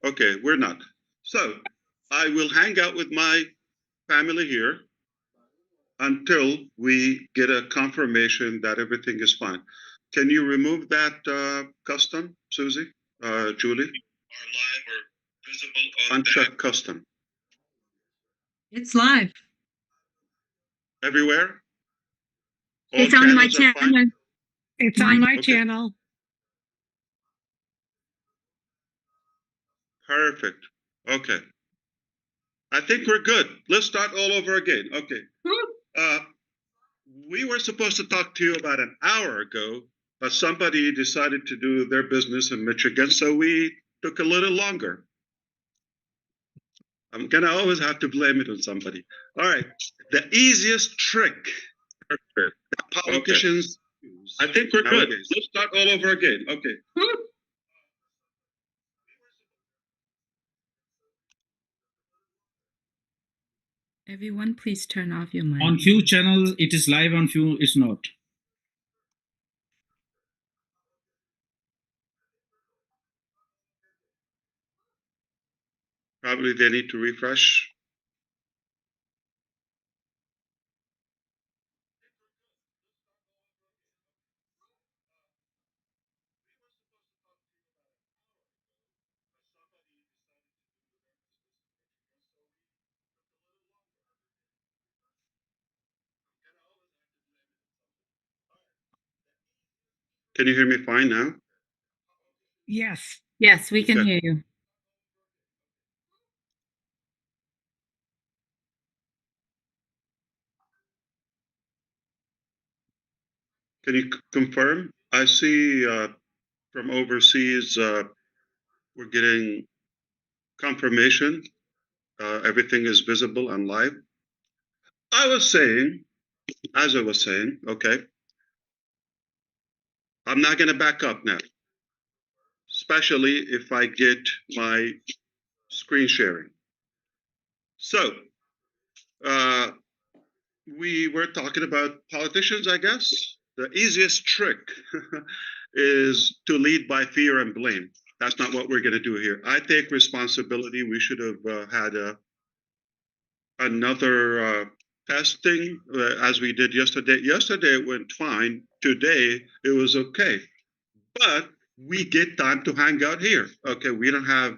Okay, we're not. So I will hang out with my family here until we get a confirmation that everything is fine. Can you remove that custom, Susie, Julie? Are live or visible on uncheck custom It's live. everywhere. All It's on my channels are fine? channel. It's on my Okay. channel. Perfect. Okay. I think we're good. Let's start all over again. Okay. We were supposed to talk to you about an hour ago, but somebody decided to do their business in Michigan, so we took a little longer. I'm gonna always have to blame it on somebody. All right. The easiest trick politicians use. I think we're good. Let's start all over again. Okay. Everyone, please turn off your mic. On few channels, it is live. On few, it's not. Probably they need to refresh. Can you hear me fine now? Yes. Yes, we can Okay. hear you. Can you confirm? I see from overseas we're getting confirmation. Everything is visible and live. I was saying, as I was saying, okay, I'm not going to back up now, especially if I get my screen sharing. So, we were talking about politicians, I guess. The easiest trick is to lead by fear and blame. That's not what we're going to do here. I take responsibility. We should have had another testing as we did yesterday. Yesterday it went fine. Today it was okay. But we get time to hang out here. Okay, we don't have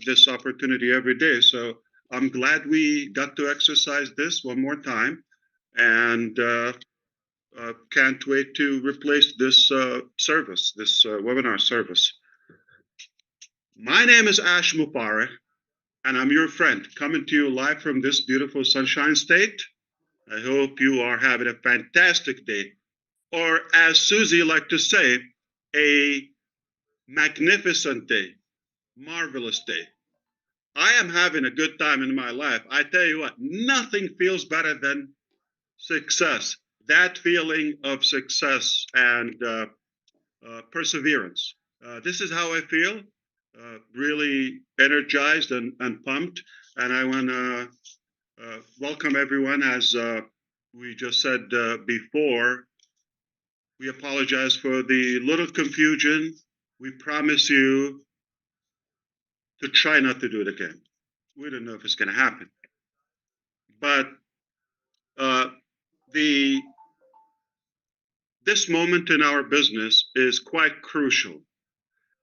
this opportunity every day. So I'm glad we got to exercise this one more time. And can't wait to replace this service, this webinar service. My name is Ash Mufareh, and I'm your friend, coming to you live from this beautiful Sunshine State. I hope you are having a fantastic day, or as Susie liked to say, a magnificent day, marvelous day. I am having a good time in my life. I tell you what, nothing feels better than success. That feeling of success and perseverance. This is how I feel, really energized and pumped. And I want to welcome everyone. As we just said before, we apologize for the little confusion. We promise you to try not to do it again. We don't know if it's going to happen. But this moment in our business is quite crucial.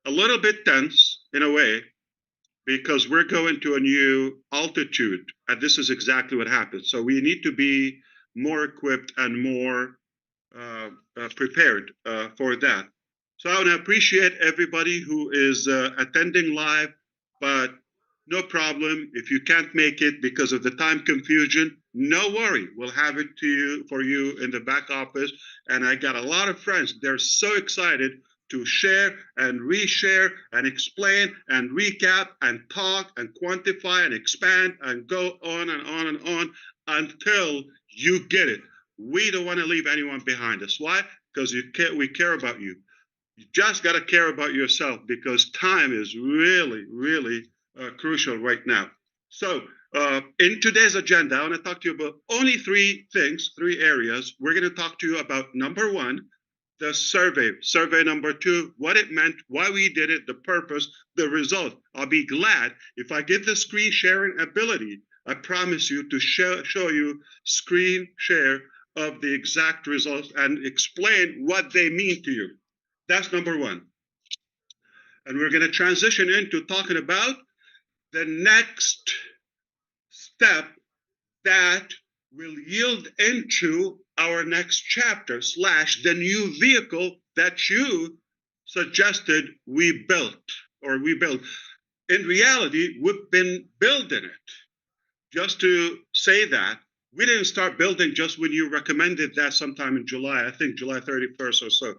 A little bit tense in a way, because we're going to a new altitude, and this is exactly what happens. So we need to be more equipped and more prepared for that. So I want to appreciate everybody who is attending live, but no problem. If you can't make it because of the time confusion, no worry. We'll have it to you for you in the back office. And I got a lot of friends. They're so excited to share and reshare and explain and recap and talk and quantify and expand and go on and on and on until you get it. We don't want to leave anyone behind us. Why? Because we care about you. You just got to care about yourself, because time is really, really crucial right now. So in today's agenda, I want to talk to you about only three things, three areas. We're going to talk to you about number one, the survey number 2, what it meant, why we did it, the purpose, the result. I'll be glad if I get the screen sharing ability. I promise you to show you screen share of the exact results and explain what they mean to you. That's number 1. And we're going to transition into talking about the next step that will yield into our next chapter / the new vehicle that you suggested we built. In reality, we've been building it. Just to say that, we didn't start building just when you recommended that sometime in July, I think July 31st or so.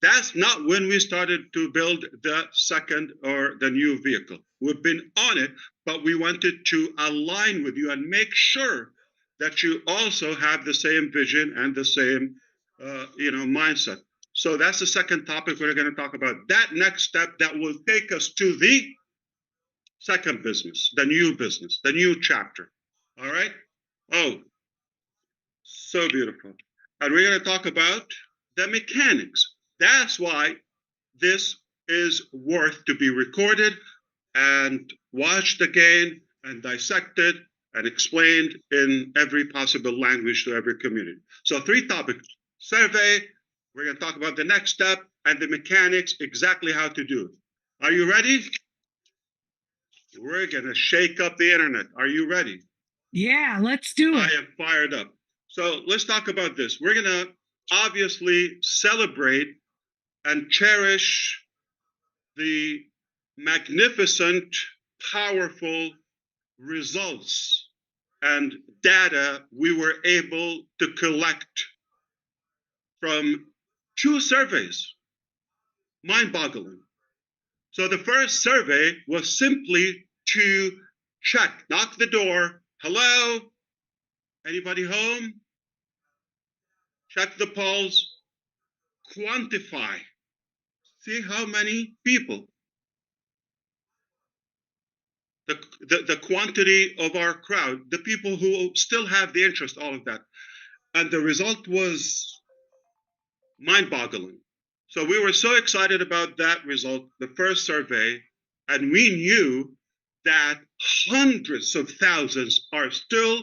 That's not when we started to build the second or the new vehicle. We've been on it, but we wanted to align with you and make sure that you also have the same vision and the same, mindset. So that's the second topic we're going to talk about. That next step that will take us to the second business, the new chapter. All right? Oh, so beautiful. And we're going to talk about the mechanics. That's why this is worth to be recorded and watched again and dissected and explained in every possible language to every community. So 3 topics: survey, we're going to talk about the next step, and the mechanics, exactly how to do it. Are you ready? We're going to shake up the internet. Are you ready? Yeah, let's do I it. am fired up. So let's talk about this. We're going to obviously celebrate and cherish the magnificent, powerful results and data we were able to collect from 2 surveys. Mind-boggling. So the first survey was simply to check, knock the door. Hello? Anybody home? Check the pulse. Quantify. See how many people. The quantity of our crowd, the people who still have the interest, all of that. And the result was mind-boggling. So we were so excited about that result, the first survey, and we knew that hundreds of thousands are still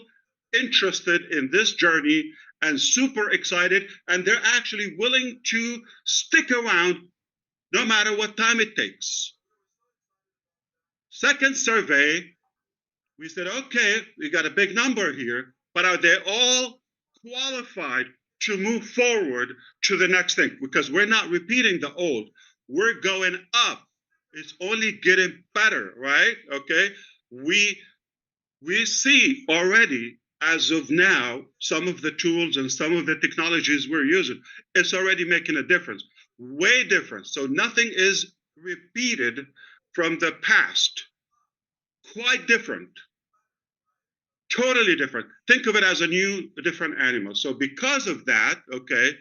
interested in this journey and super excited, and they're actually willing to stick around no matter what time it takes. Second survey, we said, okay, we got a big number here, but are they all qualified to move forward to the next thing? Because we're not repeating the old, we're going up. It's only getting better, right? Okay, we see already, as of now, some of the tools and some of the technologies we're using, it's already making a difference, way different. So nothing is repeated from the past. Quite different. Totally different. Think of it as a new, different animal. So because of that, okay,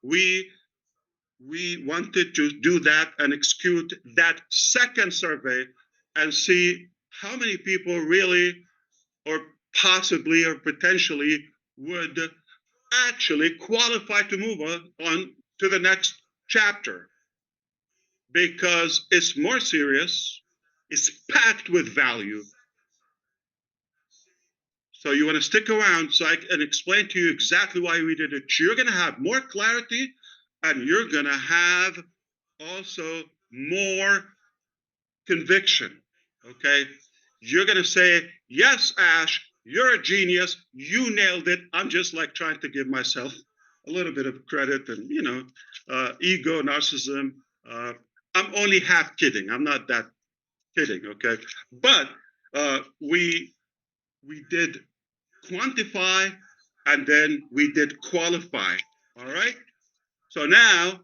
we wanted to do that and execute that second survey and see how many people really, or possibly, or potentially would actually qualify to move on to the next chapter. Because it's more serious, it's packed with value. So you want to stick around so I can explain to you exactly why we did it. You're going to have more clarity, and you're going to have also more conviction, okay? You're going to say, yes, Ash, you're a genius. You nailed it. I'm just like trying to give myself a little bit of credit and, ego, narcissism. I'm only half kidding. I'm not that kidding, okay? But we did quantify, and then we did qualify, all right? So now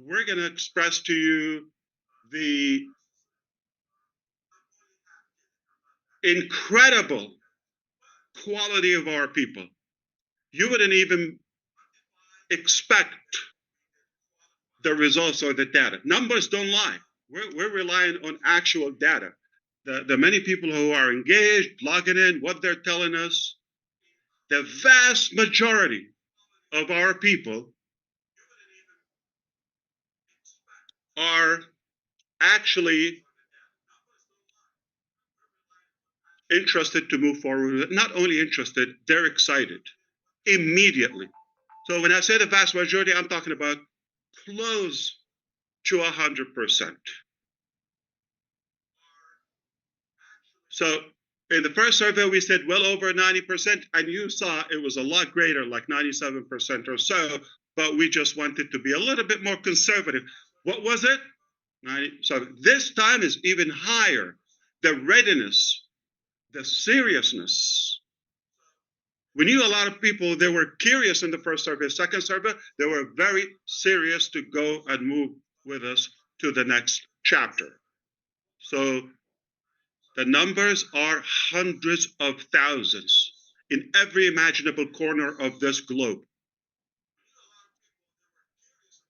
we're going to express to you the incredible quality of our people. You wouldn't even expect the results or the data. Numbers don't lie. We're relying on actual data. The many people who are engaged, logging in, what they're telling us, the vast majority of our people are actually interested to move forward. Not only interested, they're excited immediately. So when I say the vast majority, I'm talking about close to 100%. So in the first survey, we said well over 90%, and you saw it was a lot greater, like 97% or so, but we just wanted to be a little bit more conservative. What was it? 90. So this time is even higher. The readiness, the seriousness. We knew a lot of people, they were curious in the first survey. Second survey, they were very serious to go and move with us to the next chapter. So the numbers are hundreds of thousands in every imaginable corner of this globe.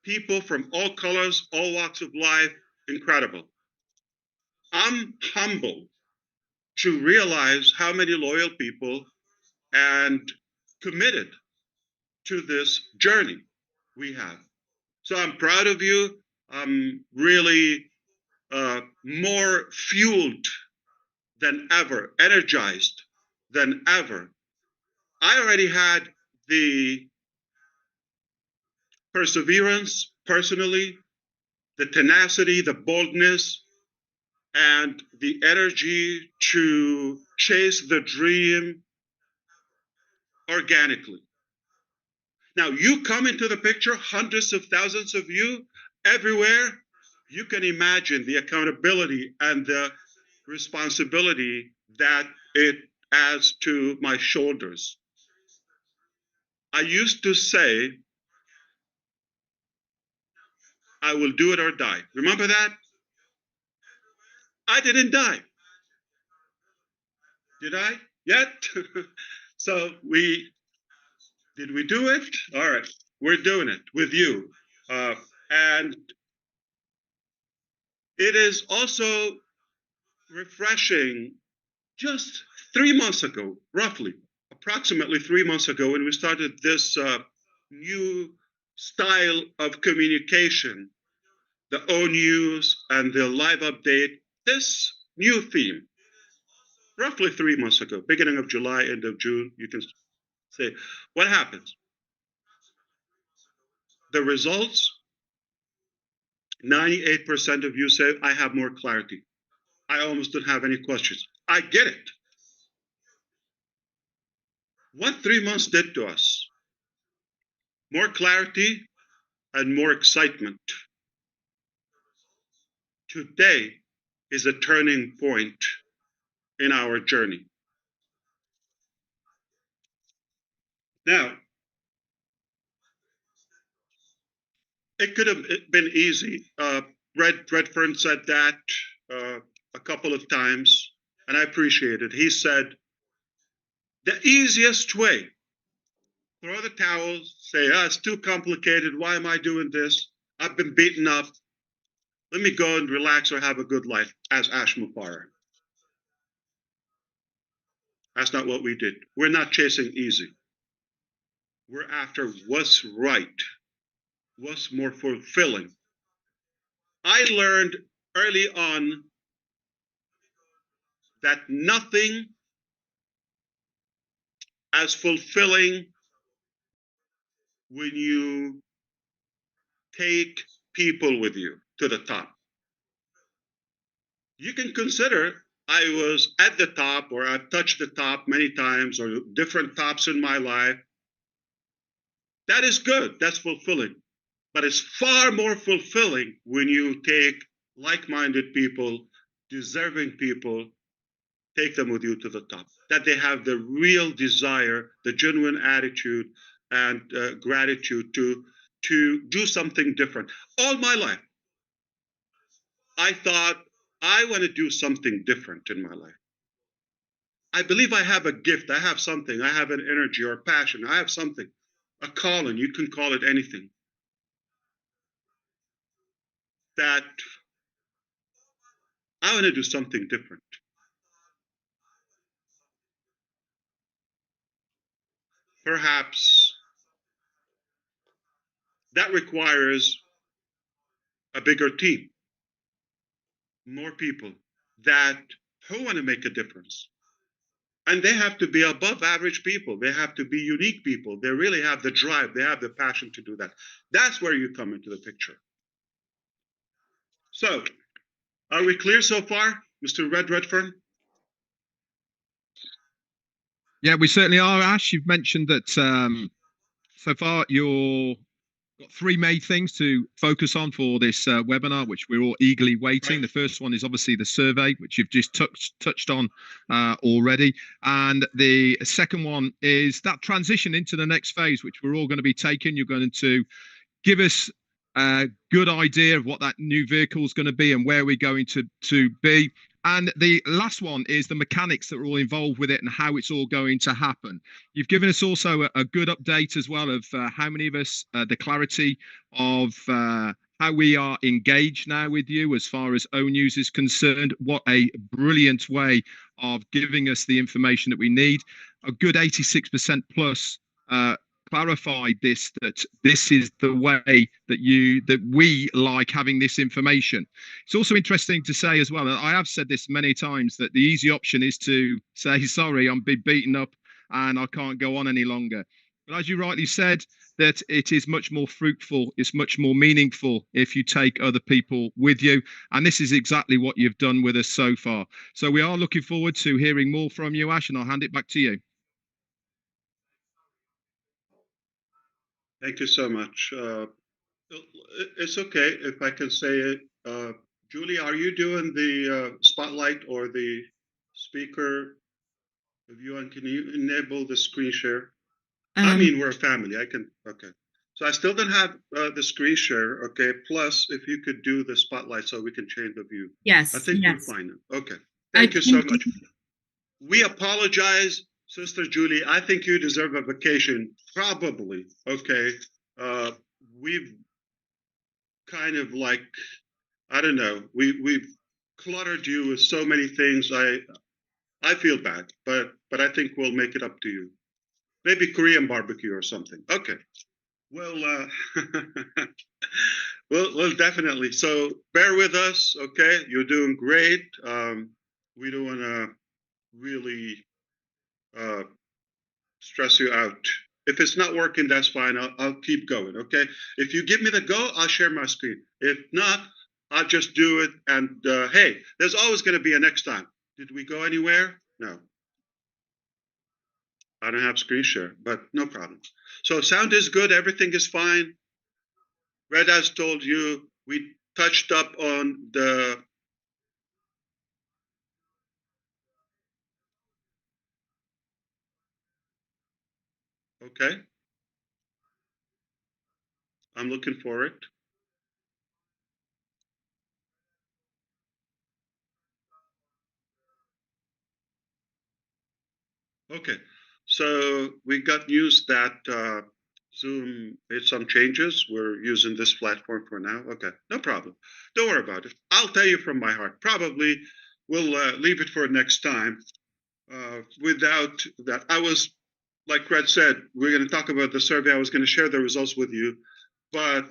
People from all colors, all walks of life, incredible. I'm humbled to realize how many loyal people and committed to this journey we have. So I'm proud of you. I'm really more fueled than ever, energized than ever. I already had the perseverance personally, the tenacity, the boldness, and the energy to chase the dream organically. Now, you come into the picture, hundreds of thousands of you everywhere. You can imagine the accountability and the responsibility that it adds to my shoulders. I used to say, I will do it or die. Remember that? I didn't die. Did I? Yet? So did we do it? All right, we're doing it with you. And it is also refreshing. Just 3 months ago, roughly, approximately 3 months ago, when we started this new style of communication, the O News and the live update, this new theme, roughly 3 months ago, beginning of July, end of June, you can say, what happens? The results, 98% of you say, I have more clarity. I almost don't have any questions. I get it. What 3 months did to us? More clarity and more excitement. Today is a turning point in our journey. Now, it could have been easy. Redfern said that a couple of times, and I appreciate it. He said, the easiest way, throw the towel, say, it's too complicated. Why am I doing this? I've been beaten up. Let me go and relax or have a good life, as Ash Mufareh. That's not what we did. We're not chasing easy. We're after what's right, what's more fulfilling. I learned early on that nothing as fulfilling when you take people with you to the top. You can consider I was at the top, or I've touched the top many times, or different tops in my life. That is good. That's fulfilling. But it's far more fulfilling when you take like-minded people, deserving people, take them with you to the top. That they have the real desire, the genuine attitude, and gratitude to do something different. All my life, I thought, I want to do something different in my life. I believe I have a gift. I have something. I have an energy or passion. I have something, a calling. You can call it anything. That I want to do something different. Perhaps that requires a bigger team, more people that who want to make a difference. And they have to be above average people. They have to be unique people. They really have the drive. They have the passion to do that. That's where you come into the picture. So, are we clear so far, Mr. Redfern? Yeah, we certainly are, Ash. You've mentioned that so far you've got three main things to focus on for this webinar, which we're all eagerly waiting. Right. The first one is obviously the survey, which you've just touched on already. And the second one is that transition into the next phase, which we're all going to be taking. You're going to give us a good idea of what that new vehicle is going to be and where we're going to be. And the last one is the mechanics that are all involved with it and how it's all going to happen. You've given us also a good update as well of how many of us, the clarity of how we are engaged now with you as far as ONews is concerned. What a brilliant way of giving us the information that we need. A good 86% plus clarified that this is the way that we like having this information. It's also interesting to say as well, and I have said this many times, that the easy option is to say, sorry, I'm being beaten up and I can't go on any longer. But as you rightly said, that it is much more fruitful, it's much more meaningful if you take other people with you. And this is exactly what you've done with us so far. So we are looking forward to hearing more from you, Ash, and I'll hand it back to you. Thank you so much. It's okay if I can say it. Julie, are you doing the spotlight or the speaker view? And can you enable the screen share? I mean, we're a family. I can. Okay. So I still don't have the screen share. Okay. Plus, if you could do the spotlight so we can change the view. Yes. I think yes. we're fine. Okay. Thank you so much. We apologize, Sister Julie. I think you deserve a vacation. Probably. Okay. We've kind of like, I don't know. We've cluttered you with so many things. I feel bad, but I think we'll make it up to you. Maybe Korean barbecue or something. Okay. Well, well, definitely. So bear with us, okay? You're doing great. We don't want to really stress you out. If it's not working, that's fine. I'll keep going, okay? If you give me the go, I'll share my screen. If not, I'll just do it. And hey, there's always going to be a next time. Did we go anywhere? No. I don't have screen share, but no problem. So sound is good. Everything is fine. Red has told you we touched up on the okay. I'm looking for it. Okay, so we got news that Zoom made some changes. We're using this platform for now. Okay, no problem. Don't worry about it. I'll tell you from my heart. Probably we'll leave it for next time. Without that, I was, like Red said, we're going to talk about the survey. I was going to share the results with you, but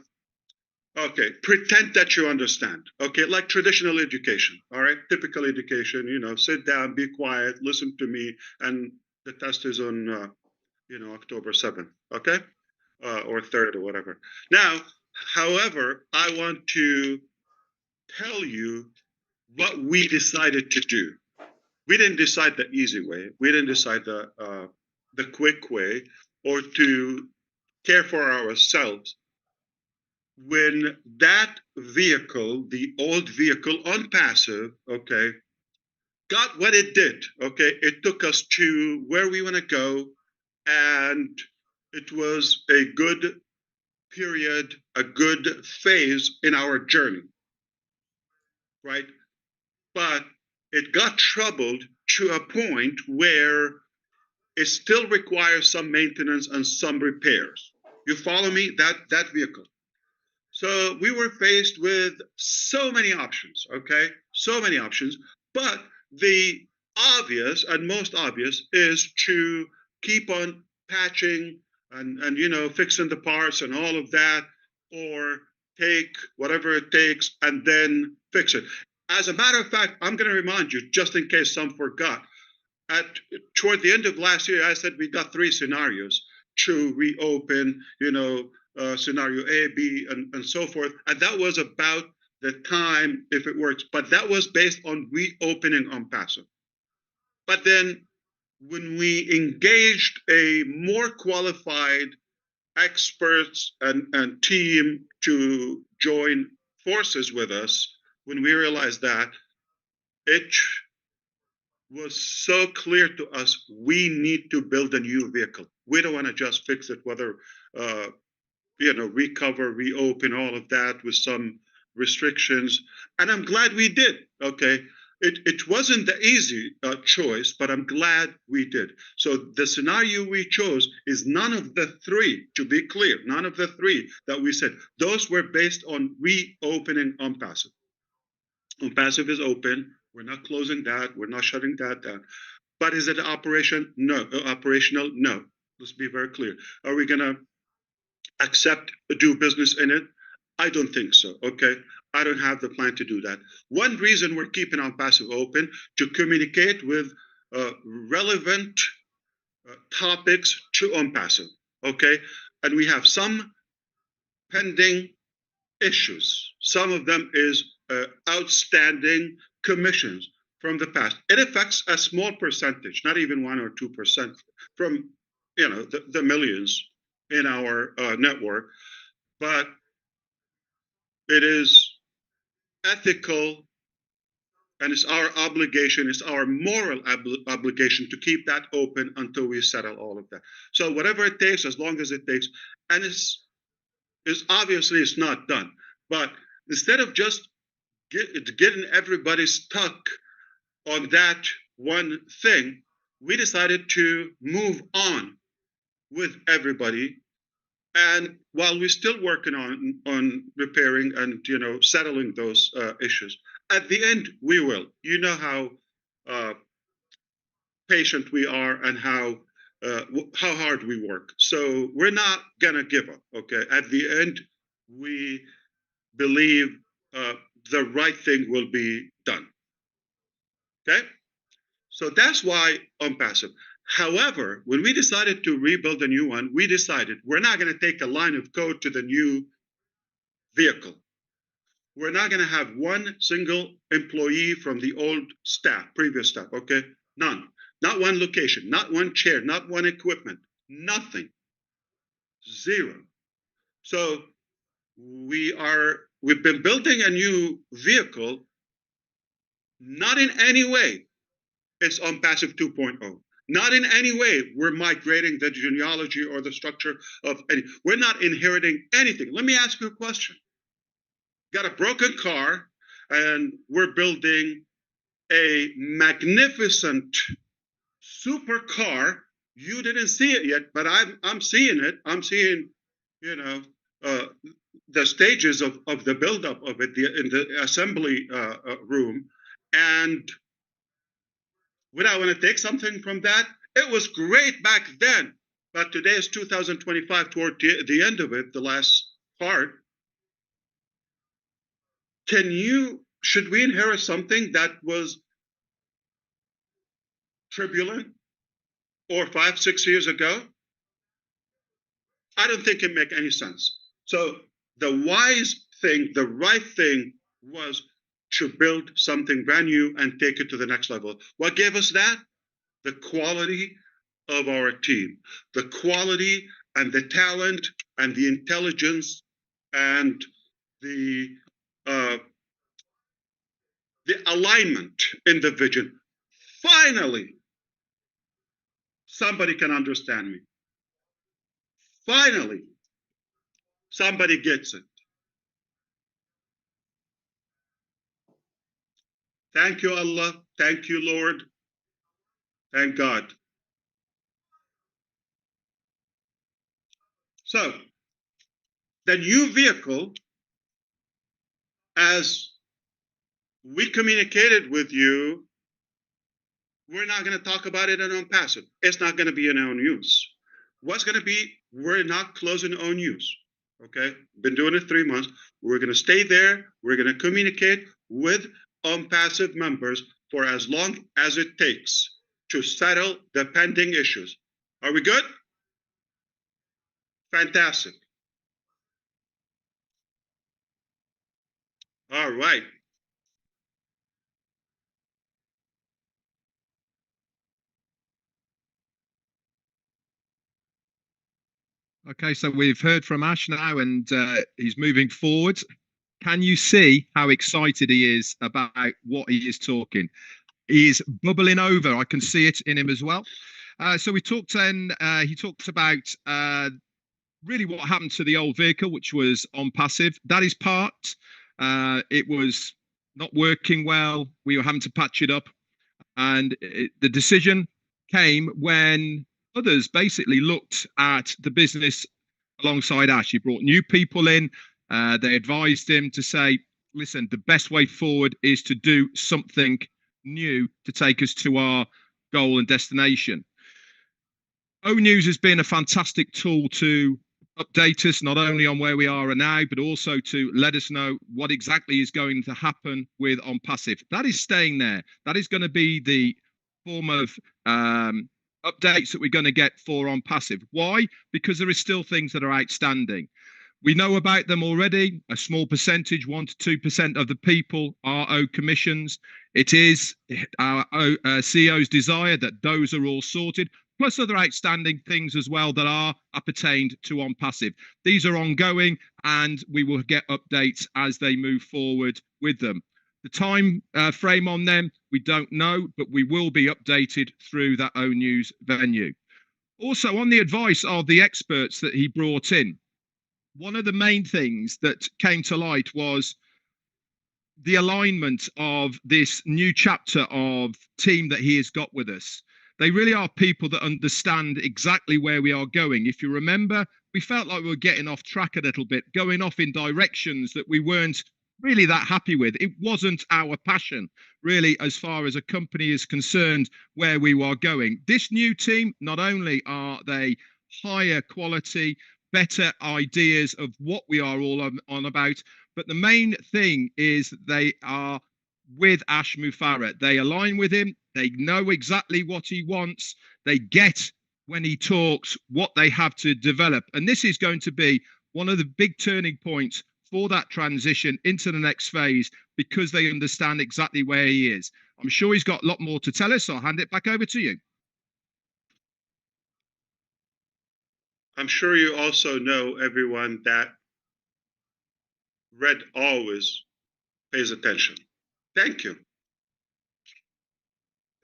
okay, pretend that you understand. Okay, like traditional education, all right? Typical education, sit down, be quiet, listen to me, and the test is on, October 7th, okay? Or 3rd or whatever. Now, however, I want to tell you what we decided to do. We didn't decide the easy way. We didn't decide the quick way or to care for ourselves. When that vehicle, the old vehicle on passive, okay, got what it did, okay, it took us to where we want to go, and it was a good period, a good phase in our journey, right? But it got troubled to a point where it still requires some maintenance and some repairs. You follow me? That vehicle. So we were faced with so many options, okay? So many options. But the obvious and most obvious is to keep on patching and fixing the parts and all of that, or take whatever it takes and then fix it. As a matter of fact, I'm going to remind you, just in case some forgot, toward the end of last year, I said we got 3 scenarios to reopen, scenario A, B, and so forth. And that was about the time if it works. But that was based on reopening on passive. But then when we engaged a more qualified experts and team to join forces with us, when we realized that, it was so clear to us, we need to build a new vehicle. We don't want to just fix it, whether, recover, reopen, all of that with some restrictions. And I'm glad we did, okay? It wasn't the easy choice, but I'm glad we did. So the scenario we chose is none of the 3, to be clear, none of the 3 that we said. Those were based on reopening on passive. On passive is open. We're not closing that. We're not shutting that down. But is it operation? No. Operational? No. Let's be very clear. Are we going to do business in it? I don't think so, okay? I don't have the plan to do that. One reason we're keeping on passive open, to communicate with relevant topics to on passive, okay? And we have some pending issues. Some of them is outstanding commissions from the past. It affects a small percentage, not even 1 or 2% from the millions in our network, but it is ethical and it's our obligation, it's our moral obligation to keep that open until we settle all of that. So whatever it takes, as long as it takes, and it's obviously it's not done, but instead of just getting everybody stuck on that one thing, we decided to move on with everybody. And while we're still working on repairing and settling those issues, at the end we will. You know how patient we are and how hard we work. So we're not gonna give up. Okay. At the end, we believe the right thing will be done. Okay. So that's why on passive. However, when we decided to rebuild a new one, we decided we're not going to take a line of code to the new vehicle. We're not going to have one single employee from the old staff, previous staff, okay? None. Not one location, not one chair, not one equipment, nothing. 0. So we've been building a new vehicle, not in any way it's on passive 2.0. Not in any way we're migrating the genealogy or the structure of any. We're not inheriting anything. Let me ask you a question. Got a broken car, and we're building a magnificent supercar. You didn't see it yet, but I'm seeing it. I'm seeing, the stages of the buildup of it in the assembly room, and would I want to take something from that? It was great back then, but today is 2025, toward the end of it, the last part. Should we inherit something that was turbulent or 5, 6 years ago? I don't think it makes any sense. So the wise thing, the right thing was to build something brand new and take it to the next level. What gave us that? The quality of our team, the quality and the talent and the intelligence and the alignment in the vision. Finally, somebody can understand me. Finally, somebody gets it. Thank you, Allah. Thank you, Lord. Thank God. So, the new vehicle, as we communicated with you, we're not going to talk about it in on passive. It's not going to be in own use. What's going to be, we're not closing own use. Okay, been doing it 3 months. We're going to stay there. We're going to communicate with passive members for as long as it takes to settle the pending issues. Are we good? Fantastic. All right. Okay, so we've heard from Ash now, and he's moving forward. Can you see how excited he is about what he is talking? He is bubbling over. I can see it in him as well. So we talked then. He talked about really what happened to the old vehicle, which was on passive. That is parked. It was not working well. We were having to patch it up, and the decision came when others basically looked at the business alongside Ash. He brought new people in. They advised him to say, listen, the best way forward is to do something new to take us to our goal and destination. O News has been a fantastic tool to update us not only on where we are now, but also to let us know what exactly is going to happen with On Passive. That is staying there. That is going to be the form of updates that we're going to get for On Passive. Why? Because there is still things that are outstanding. We know about them already. A small percentage, 1 to 2% of the people are owed commissions. It is our CEO's desire that those are all sorted, plus other outstanding things as well that are appertained to On Passive. These are ongoing, and we will get updates as they move forward with them. The time frame on them, we don't know, but we will be updated through that O News venue. Also, on the advice of the experts that he brought in, one of the main things that came to light was the alignment of this new chapter of team that he has got with us. They really are people that understand exactly where we are going. If you remember, we felt like we were getting off track a little bit, going off in directions that we weren't really that happy with. It wasn't our passion, really, as far as a company is concerned, where we are going. This new team, not only are they higher quality, better ideas of what we are all on about, but the main thing is they are with Ash Mufareh. They align with him. They know exactly what he wants. They get, when he talks, what they have to develop. And this is going to be one of the big turning points for that transition into the next phase, because they understand exactly where he is. I'm sure he's got a lot more to tell us, so I'll hand it back over to you. I'm sure you also know, everyone, that Red always pays attention. Thank you.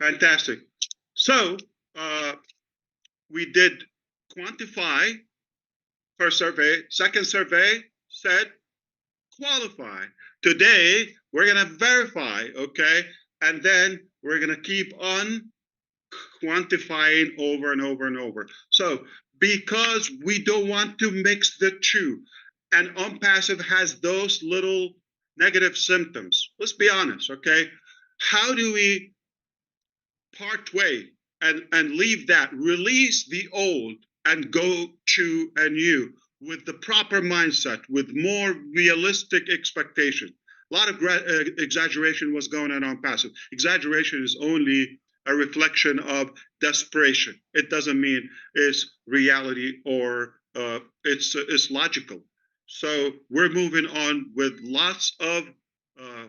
Fantastic. So we did quantify first survey. Second survey said qualify. Today, we're going to verify, okay? And then we're going to keep on quantifying over and over and over. So because we don't want to mix the two, and On Passive has those little negative symptoms, let's be honest, okay? How do we part way and leave that, release the old and go to a new with the proper mindset, with more realistic expectation? A lot of exaggeration was going on Passive. Exaggeration is only a reflection of desperation. It doesn't mean it's reality or it's logical. So we're moving on with lots of, I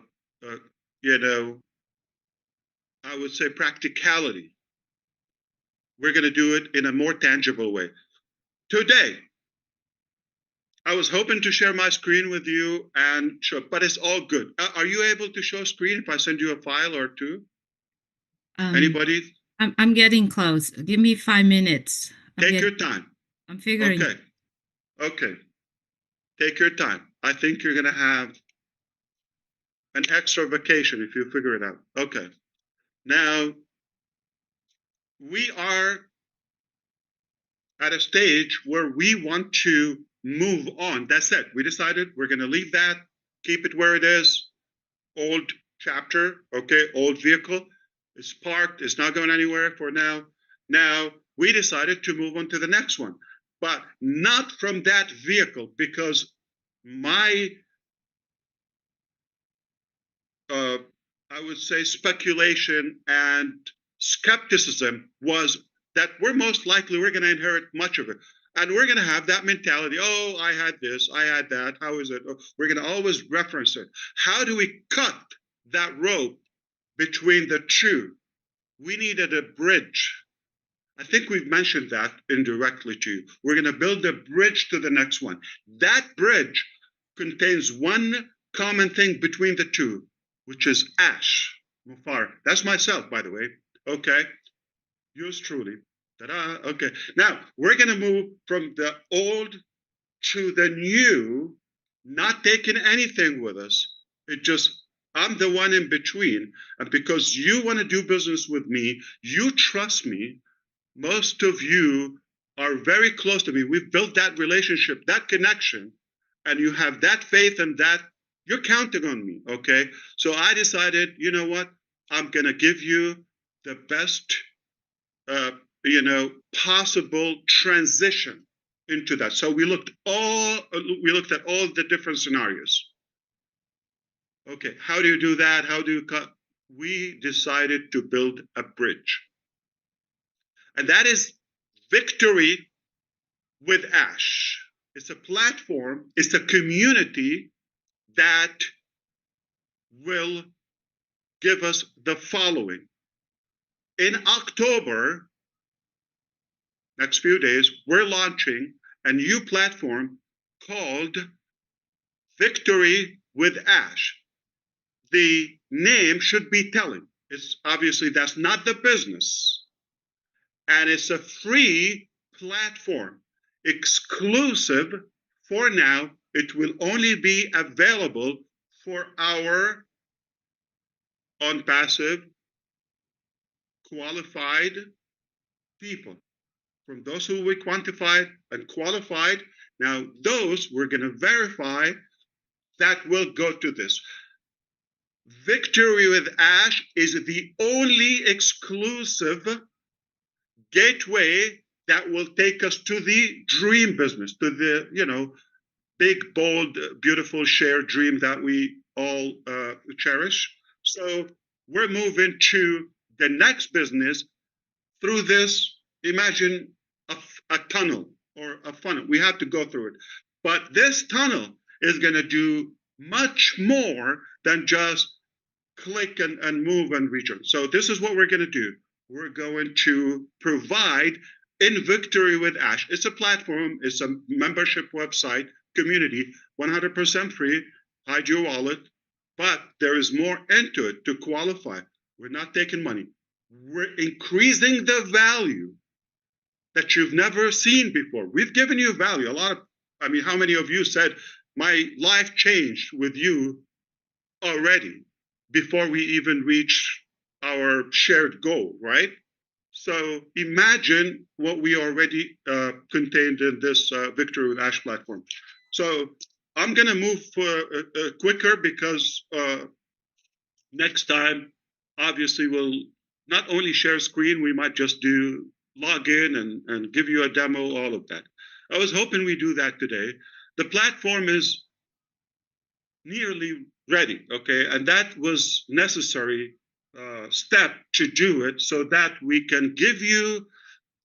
would say, practicality. We're going to do it in a more tangible way. Today, I was hoping to share my screen with you and show, but it's all good. Are you able to show screen if I send you a file or two? Anybody? I'm getting close. Give me 5 minutes. Take your time. I'm figuring. Okay. Okay. Take your time. I think you're going to have an extra vacation if you figure it out. Okay. Now, we are at a stage where we want to move on. That's it. We decided we're going to leave that, keep it where it is. Old chapter, okay, old vehicle. It's parked. It's not going anywhere for now. Now, we decided to move on to the next one. but not from that vehicle, because my, I would say, speculation and skepticism was that we're going to inherit much of it. And we're going to have that mentality. Oh, I had this, I had that. How is it? Oh, we're going to always reference it. How do we cut that rope between the two? We needed a bridge. I think we've mentioned that indirectly to you. We're going to build a bridge to the next one. That bridge contains one common thing between the two, which is Ash, Mufareh. That's myself, by the way. Okay. Yours truly. Ta-da. Okay. Now, we're going to move from the old to the new, not taking anything with us. It just, I'm the one in between. And because you want to do business with me, you trust me. Most of you are very close to me. We've built that relationship, that connection, and you have that faith and that you're counting on me, okay? So I decided, you know what? I'm going to give you the best, possible transition into that. So we looked at all the different scenarios. Okay, how do you do that? How do you cut? We decided to build a bridge. And that is Victory with Ash. It's a platform, it's a community that will give us the following. In October, next few days, we're launching a new platform called Victory with Ash. The name should be telling. It's obviously that's not the business. And it's a free platform, exclusive for now. It will only be available for our on-passive qualified people. From those who we quantified and qualified, now those we're going to verify that will go to this. Victory with Ash is the only exclusive gateway that will take us to the dream business, to the, big, bold, beautiful shared dream that we all cherish. So we're moving to the next business through this. Imagine a tunnel or a funnel. We have to go through it. But this tunnel is going to do much more than just click and move and reach it. So this is what we're going to do. We're going to provide in Victory with Ash. It's a platform, it's a membership website, community, 100% free, hide your wallet, but there is more into it to qualify. We're not taking money. We're increasing the value that you've never seen before. We've given you value. How many of you said, my life changed with you already before we even reach our shared goal, right? So imagine what we already contained in this Victory with Ash platform. So I'm going to move quicker because next time, obviously, we'll not only share screen, we might just do log in and give you a demo, all of that. I was hoping we do that today. The platform is nearly ready, okay? And that was necessary step to do it so that we can give you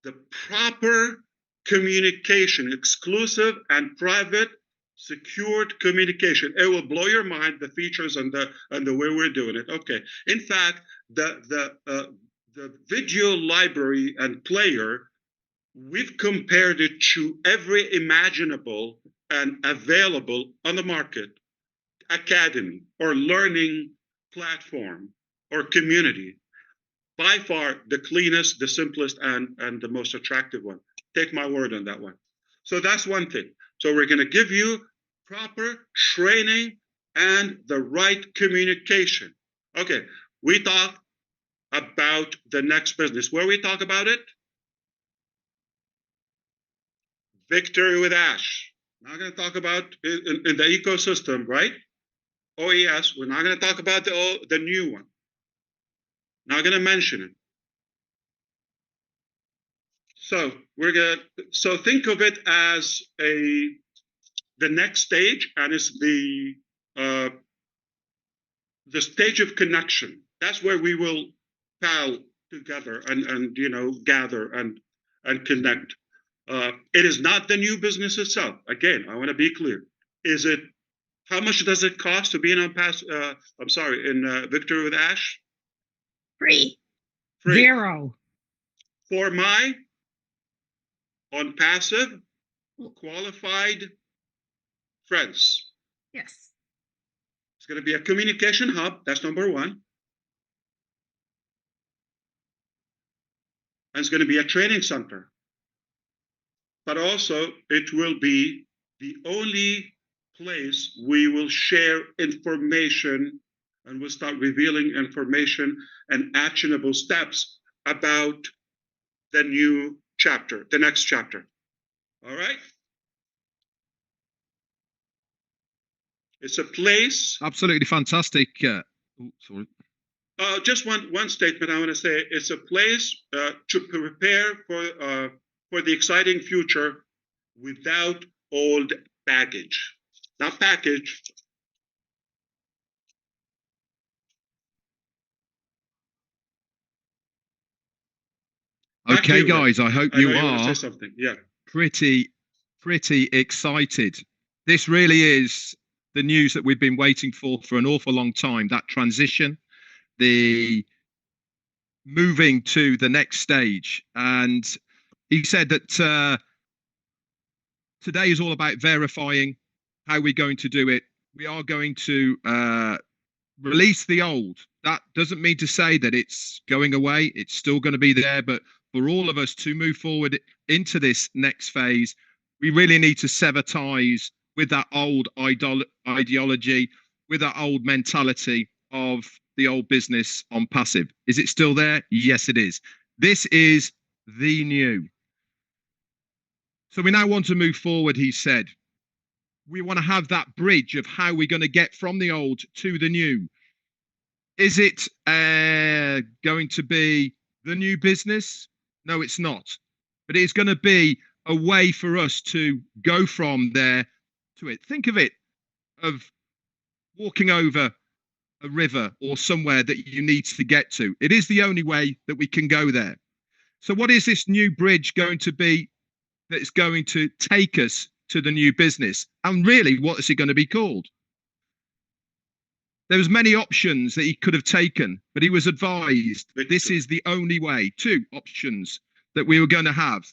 the proper communication, exclusive and private, secured communication. It will blow your mind, the features and the way we're doing it. Okay. In fact, the video library and player, we've compared it to every imaginable and available on the market academy or learning platform or community. By far the cleanest, the simplest, and the most attractive one. Take my word on that one. So that's one thing. So we're going to give you proper training and the right communication. Okay, we talk about the next business. Where we talk about it? Victory with Ash. We're not going to talk about in the ecosystem, right? OES. We're not going to talk about the new one. Not going to mention it. So so think of it as the next stage, and it's the stage of connection. That's where we will pal together and gather and connect. It is not the new business itself. Again, I want to be clear. Is it? How much does it cost to be in Victory with Ash? Free. Free. 0. For my on passive qualified friends. Yes. It's going to be a communication hub. That's number one. And it's going to be a training center. But also, it will be the only place we will share information, and we'll start revealing information and actionable steps about the new chapter, the next chapter. All right? It's a place. Absolutely fantastic. Sorry. Just one statement I want to say. It's a place to prepare for the exciting future without old baggage. Not package. Okay, guys, I hope you want to are say something. Yeah. pretty excited. This really is the news that we've been waiting for an awful long time. That transition, the moving to the next stage. And he said that today is all about verifying how we're going to do it. We are going to release the old. That doesn't mean to say that it's going away. It's still going to be there. But for all of us to move forward into this next phase, we really need to sever ties with that old ideology, with that old mentality of the old business on passive. Is it still there? Yes, it is. This is the new. So we now want to move forward, he said. We want to have that bridge of how we're going to get from the old to the new. Is it going to be the new business? No, it's not. But it's going to be a way for us to go from there to it. Think of it of walking over a river or somewhere that you need to get to. It is the only way that we can go there. So what is this new bridge going to be that's going to take us to the new business? And really, what is it going to be called? There was many options that he could have taken, but he was advised this is the only way. 2 options that we were going to have.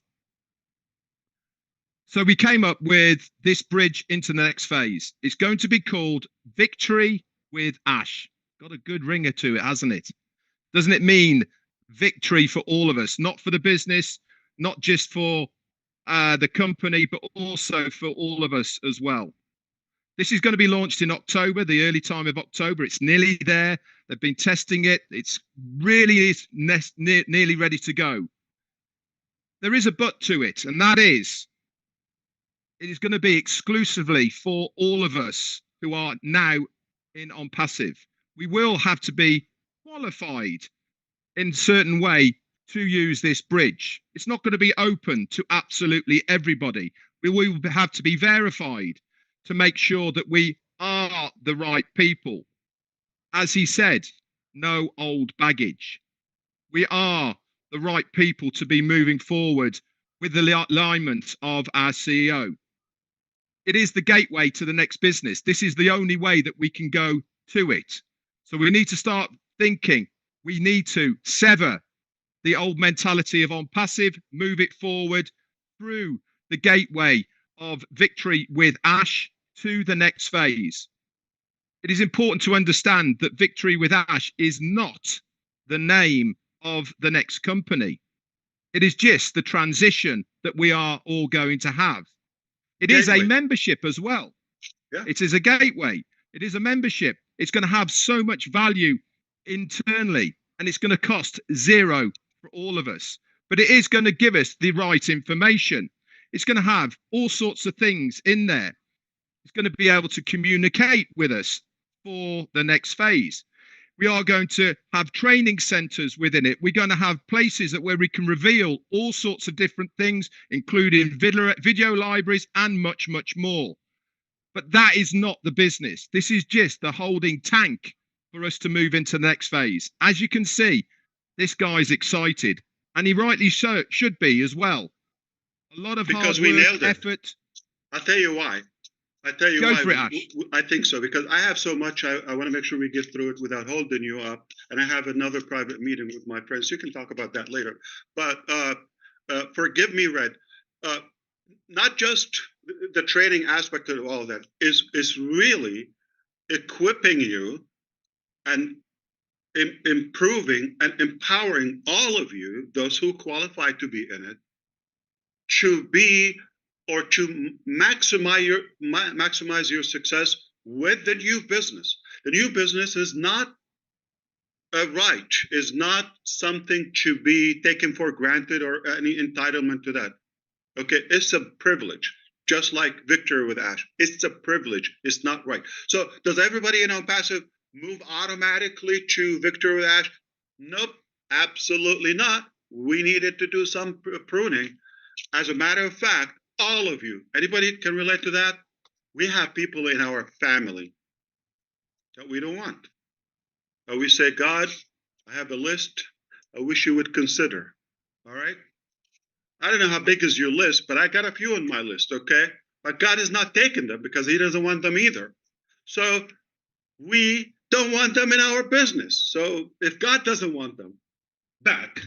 So we came up with this bridge into the next phase. It's going to be called Victory with Ash. Got a good ringer to it, hasn't it? Doesn't it mean victory for all of us, not for the business, not just for the company, but also for all of us as well. This is going to be launched in October, the early time of October. It's nearly there. They've been testing it. It's really nearly ready to go. There is a but to it, and that is it is going to be exclusively for all of us who are now in on passive. We will have to be qualified in a certain way to use this bridge. It's not going to be open to absolutely everybody. We will have to be verified to make sure that we are the right people. As he said, no old baggage. We are the right people to be moving forward with the alignment of our CEO. It is the gateway to the next business. This is the only way that we can go to it. So we need to start thinking. We need to sever the old mentality of on passive, move it forward through the gateway of Victory with Ash to the next phase. It is important to understand that Victory with Ash is not the name of the next company. It is just the transition that we are all going to have. It is a membership as well. Yeah. It is a gateway. It is a membership. It's going to have so much value internally, and it's going to cost 0 for all of us. But it is going to give us the right information. It's going to have all sorts of things in there. It's going to be able to communicate with us for the next phase. We are going to have training centers within it. We're going to have places where we can reveal all sorts of different things, including video libraries and much, much more. But that is not the business. This is just the holding tank for us to move into the next phase. As you can see, this guy's excited, and he rightly should be as well. A lot of Because hard we work, nailed it. effort. I'll tell you why. Go for it, Ash. I think so, because I have so much. I want to make sure we get through it without holding you up. And I have another private meeting with my friends. You can talk about that later. But forgive me, Red. Not just the training aspect of all that is really equipping you and improving and empowering all of you, those who qualify to be in it, to be or to maximize your success with the new business. The new business is not a right, is not something to be taken for granted or any entitlement to that. Okay, it's a privilege, just like Victor with Ash. It's a privilege. It's not right. So does everybody in passive move automatically to Victor with Ash? Nope, absolutely not. We needed to do some pruning. As a matter of fact, all of you, anybody can relate to that? We have people in our family that we don't want. But we say, God, I have a list I wish you would consider. All right? I don't know how big is your list, but I got a few on my list, okay? But God is not taking them because he doesn't want them either. So we don't want them in our business. So if God doesn't want them back,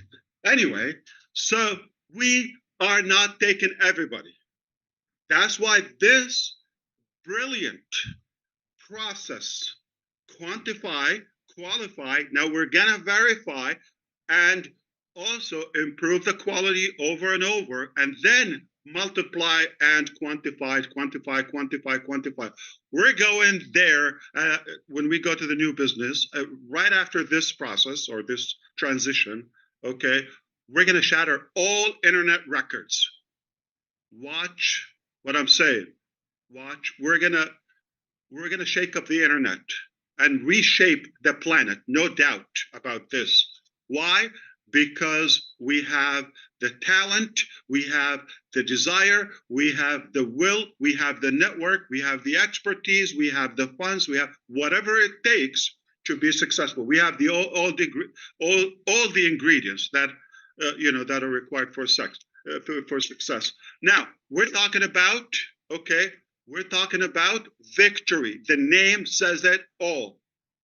anyway, so we are not taking everybody. That's why this brilliant process, quantify, qualify, now we're gonna verify and also improve the quality over and over, and then multiply and quantify. We're going there when we go to the new business, right after this process or this transition, okay, we're gonna shatter all internet records. Watch what I'm saying. Watch, we're gonna shake up the internet and reshape the planet, no doubt about this. Why? Because we have the talent, we have the desire, we have the will, we have the network, we have the expertise, we have the funds, we have whatever it takes to be successful. We have all the ingredients that that are required for success. Now we're talking about victory. The name says it all.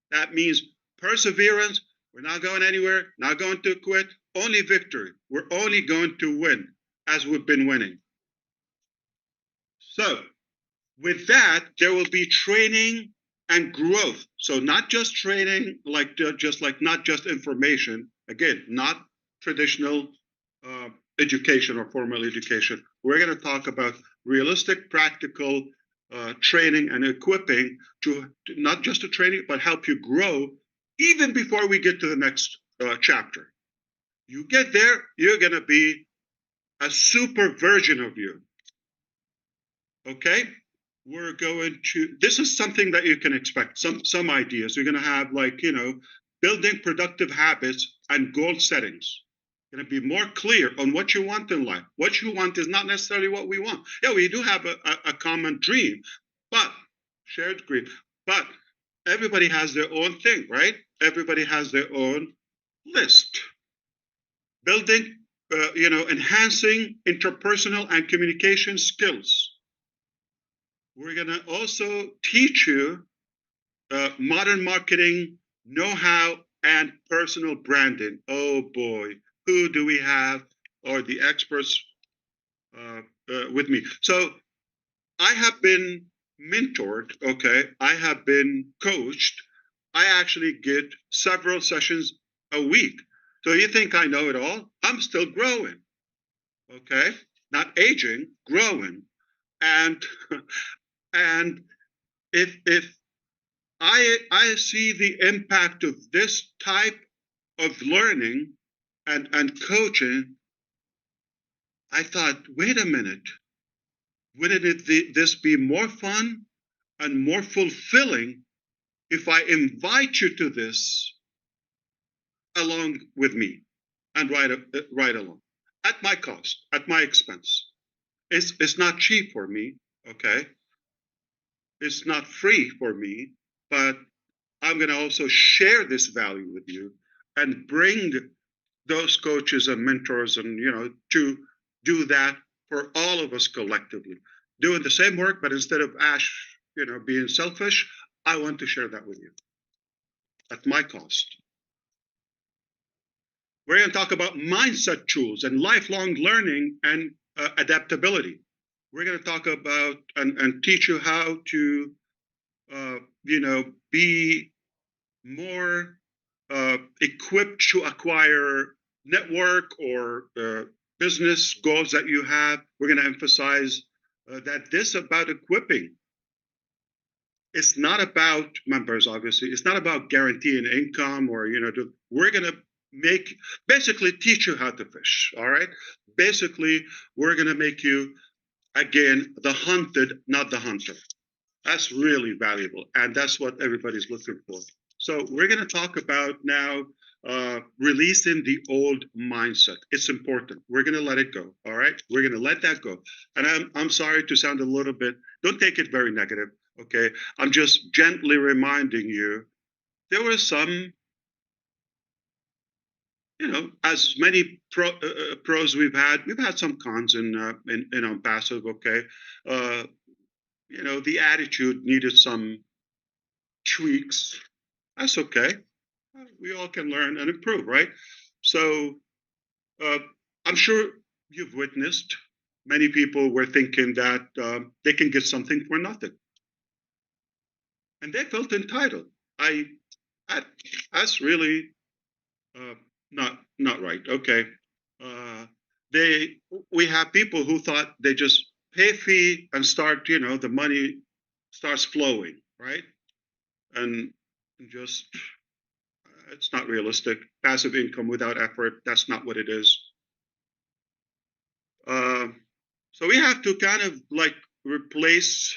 That means perseverance. We're not going anywhere, not going to quit, only victory. We're only going to win as we've been winning. So with that, there will be training and growth. So not just training, not just information. Again, not traditional education or formal education. We're going to talk about realistic, practical training and equipping to not just to training, but help you grow even before we get to the next chapter. You get there, you're going to be a super version of you. Okay? We're going to, this is something that you can expect, some ideas. You're going to have building productive habits and goal settings. Going to be more clear on what you want in life. What you want is not necessarily what we want. Yeah, we do have a common dream, but shared dream. But everybody has their own thing, right? Everybody has their own list. Building, enhancing interpersonal and communication skills. We're going to also teach you modern marketing know-how and personal branding. Oh boy, who do we have or the experts with me? So I have been mentored, okay? I have been coached. I actually get several sessions a week. So you think I know it all? I'm still growing, okay? Not aging, growing. And if I see the impact of this type of learning and coaching, I thought, wait a minute, wouldn't this be more fun and more fulfilling if I invite you to this along with me and ride along at my cost, at my expense. It's not cheap for me, okay? It's not free for me, but I'm going to also share this value with you and bring those coaches and mentors and to do that for all of us collectively, doing the same work, but instead of Ash being selfish, I want to share that with you at my cost. We're going to talk about mindset tools and lifelong learning and adaptability. We're going to talk about and teach you how to be more equipped to acquire network or business goals that you have. We're going to emphasize that this about equipping. It's not about members, obviously. It's not about guaranteeing income or, we're going to basically teach you how to fish, all right? Basically, we're going to make you, again, the hunted, not the hunter. That's really valuable, and that's what everybody's looking for. So we're going to talk about now releasing the old mindset. It's important. We're going to let it go. All right, we're going to let that go. And I'm sorry to sound a little bit. Don't take it very negative. Okay, I'm just gently reminding you. There were some, as many pros we've had some cons in passive. Okay, the attitude needed some tweaks. That's okay. We all can learn and improve, right? So I'm sure you've witnessed many people were thinking that they can get something for nothing, and they felt entitled. That's really not right. Okay, we have people who thought they just pay a fee and start, the money starts flowing, right? And just it's not realistic. Passive income without effort, that's not what it is. So we have to kind of like replace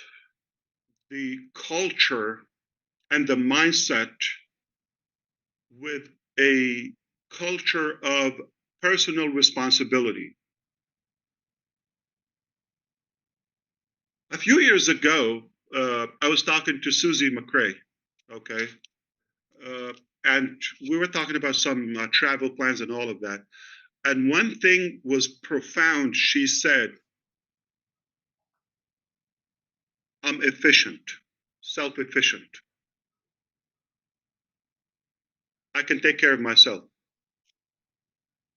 the culture and the mindset with a culture of personal responsibility. A few years ago, I was talking to Susie McRae, okay? And we were talking about some travel plans and all of that. And one thing was profound. She said, I'm efficient, self-efficient. I can take care of myself.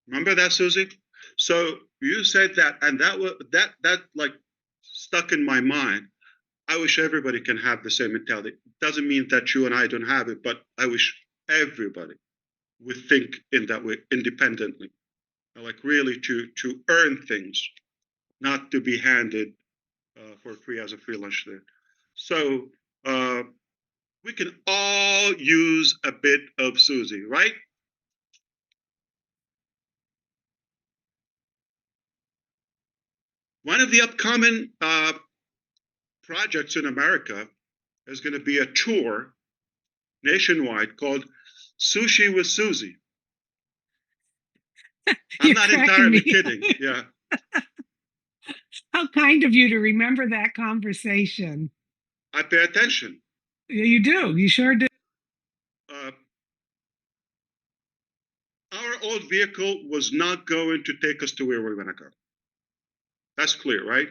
Remember that, Susie? So you said that, and that like stuck in my mind. I wish everybody can have the same mentality. It doesn't mean that you and I don't have it, but I wish everybody would think in that way independently. Like really to earn things, not to be handed for free as a free lunch there. So we can all use a bit of Susie, right? One of the upcoming projects in America is going to be a tour nationwide called Sushi with Susie. I'm not entirely kidding. Yeah. How kind of you to remember that conversation. I pay attention. You do. You sure do. Our old vehicle was not going to take us to where we're going to go. That's clear, right?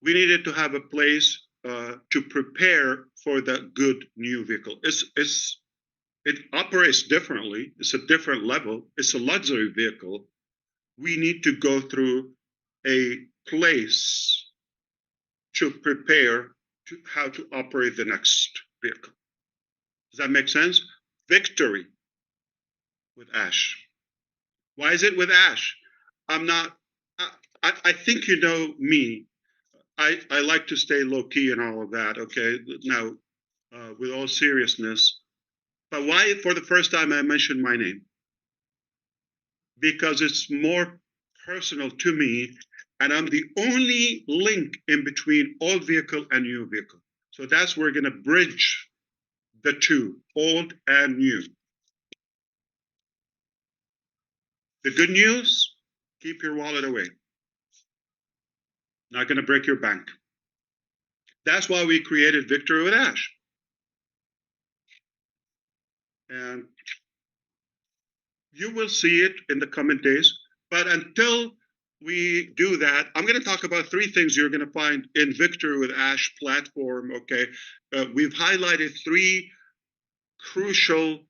We needed to have a place to prepare for the good new vehicle. It operates differently. It's a different level. It's a luxury vehicle. We need to go through a place to prepare to how to operate the next vehicle. Does that make sense? Victory with Ash. Why is it with Ash? I think you know me. I like to stay low key and all of that. Okay. Now, with all seriousness, but why for the first time I mentioned my name? Because it's more personal to me, and I'm the only link in between old vehicle and new vehicle. So that's where we're going to bridge the two, old and new. The good news, keep your wallet away. Not going to break your bank. That's why we created Victory with Ash. And you will see it in the coming days. But until we do that, I'm going to talk about three things you're going to find in Victory with Ash platform. Okay. We've highlighted three crucial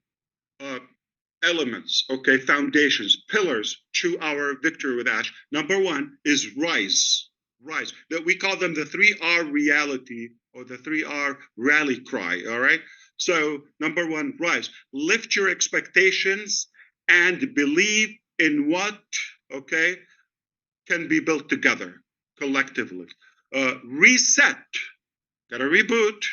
elements, okay, foundations, pillars to our Victory with Ash. Number one is rise. Rise. That we call them the 3R reality or the 3R rally cry. All right. So number one, rise. Lift your expectations and believe in what, okay, can be built together collectively. Reset. Got to reboot.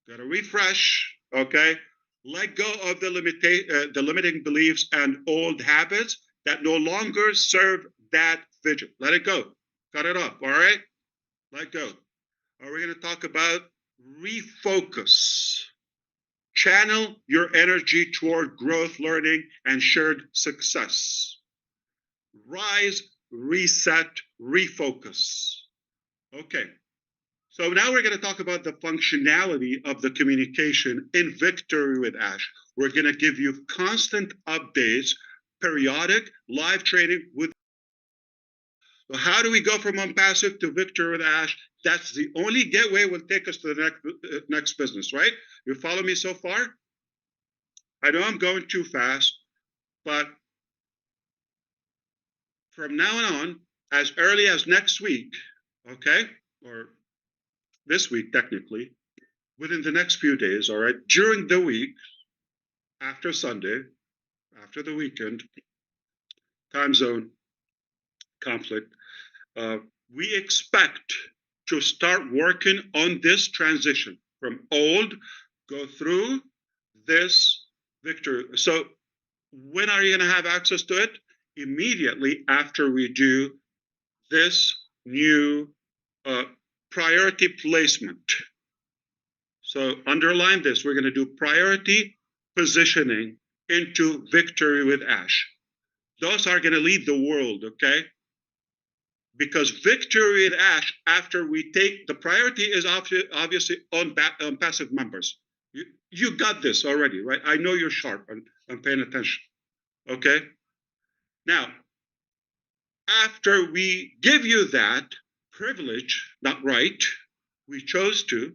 Got to refresh. Okay. Let go of the limiting beliefs and old habits that no longer serve that vision. Let it go. Cut it off. All right. Let go. We're going to talk about refocus. Channel your energy toward growth, learning, and shared success. Rise, reset, refocus. Okay. So now we're going to talk about the functionality of the communication in Victory with Ash. We're going to give you constant updates, periodic live training with. So how do we go from unpassive to Victory with Ash? That's the only gateway will take us to the next business, right? You follow me so far? I know I'm going too fast, but from now on, as early as next week, okay, or this week technically, within the next few days, all right, during the week, after Sunday, after the weekend, time zone conflict, we expect to start working on this transition from old, go through this Victory. So when are you going to have access to it? Immediately after we do this new priority placement. So underline this. We're going to do priority positioning into Victory with Ash. Those are going to lead the world, okay? Because Victory with Ash, after we take, the priority is obviously on passive members. You got this already, right? I know you're sharp and paying attention, okay? Now, after we give you that privilege, not right, we chose to,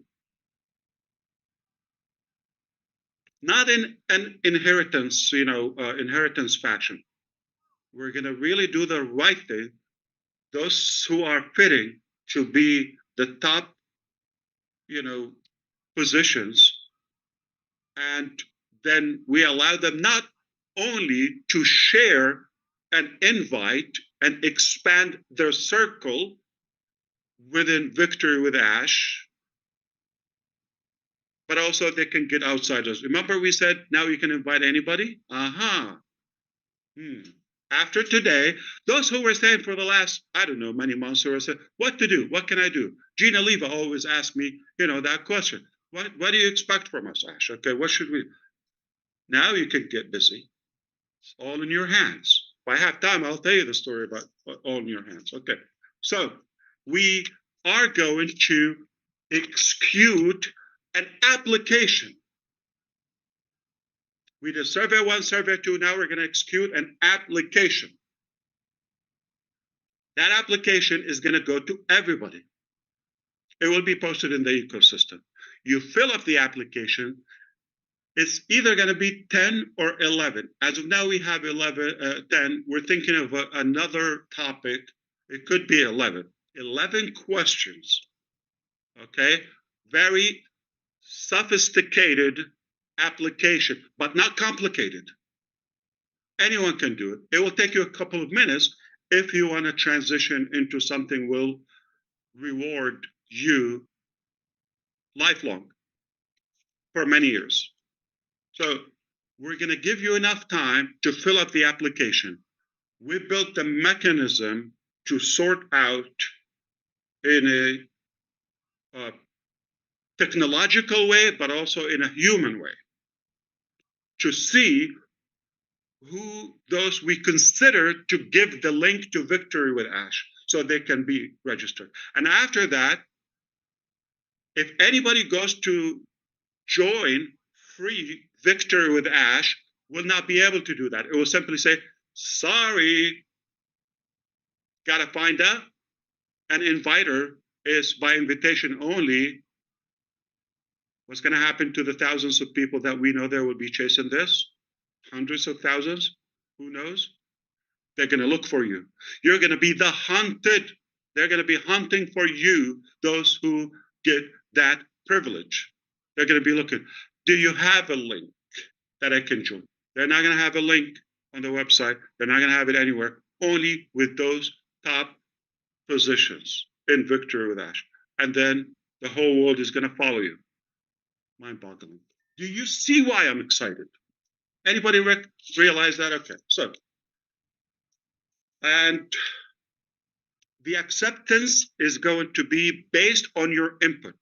not in an inheritance, inheritance fashion. We're going to really do the right thing. Those who are fitting to be the top, positions, and then we allow them not only to share and invite and expand their circle within Victory with Ash, but also they can get outsiders. Remember we said now you can invite anybody? After today, those who were saying for the last, many months who were saying, what to do? What can I do? Gina Leva always asks me, that question. What do you expect from us, Ash? Okay, what should we? Now you can get busy. It's all in your hands. If I have time, I'll tell you the story about all in your hands. Okay, so we are going to execute an application. We did survey 1, survey 2. Now we're going to execute an application. That application is going to go to everybody. It will be posted in the ecosystem. You fill up the application. It's either going to be 10 or 11. As of now, we have 10. We're thinking of another topic. It could be 11. 11 questions. Okay? Very sophisticated application, but not complicated. Anyone can do it. It will take you a couple of minutes if you want to transition into something will reward you lifelong for many years. So we're going to give you enough time to fill up the application. We built the mechanism to sort out in a technological way, but also in a human way, to see those we consider to give the link to Victory with Ash so they can be registered. And after that, if anybody goes to join free Victory with Ash, will not be able to do that. It will simply say, sorry, gotta find out. An inviter is by invitation only. What's going to happen to the thousands of people that we know there will be chasing this? Hundreds of thousands? Who knows? They're going to look for you. You're going to be the hunted. They're going to be hunting for you, those who get that privilege. They're going to be looking. Do you have a link that I can join? They're not going to have a link on the website. They're not going to have it anywhere. Only with those top positions in Victory with Ash. And then the whole world is going to follow you. Mind-boggling. Do you see why I'm excited? Anybody realize that? Okay, so, and the acceptance is going to be based on your input.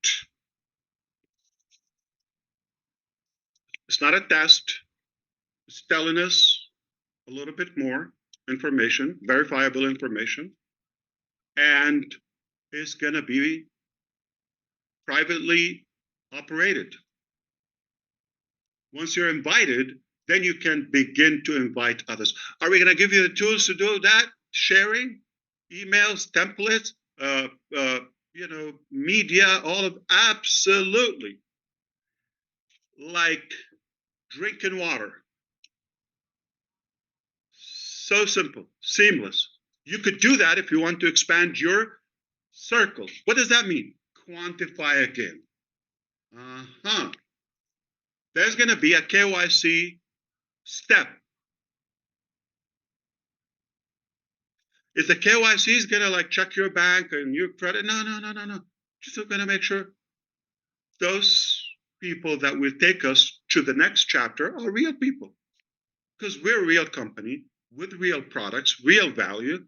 It's not a test. It's telling us a little bit more information, verifiable information, and it's going to be privately operated. Once you're invited, then you can begin to invite others. Are we going to give you the tools to do that? Sharing, emails, templates, media, all of, absolutely. Like drinking water. So simple, seamless. You could do that if you want to expand your circle. What does that mean? Quantify again. There's going to be a KYC step. Is the KYC going to like check your bank and your credit? No. Just going to make sure those people that will take us to the next chapter are real people. Because we're a real company with real products, real value.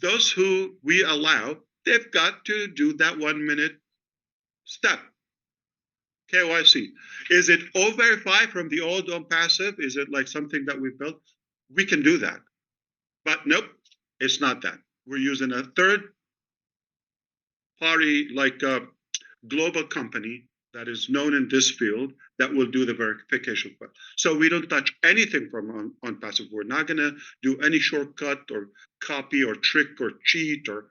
Those who we allow, they've got to do that 1 minute step. KYC. Is it O-Verify from the old passive? Is it like something that we built? We can do that. But nope, it's not that. We're using a third party, like a global company that is known in this field that will do the verification. So we don't touch anything from on passive. We're not going to do any shortcut or copy or trick or cheat or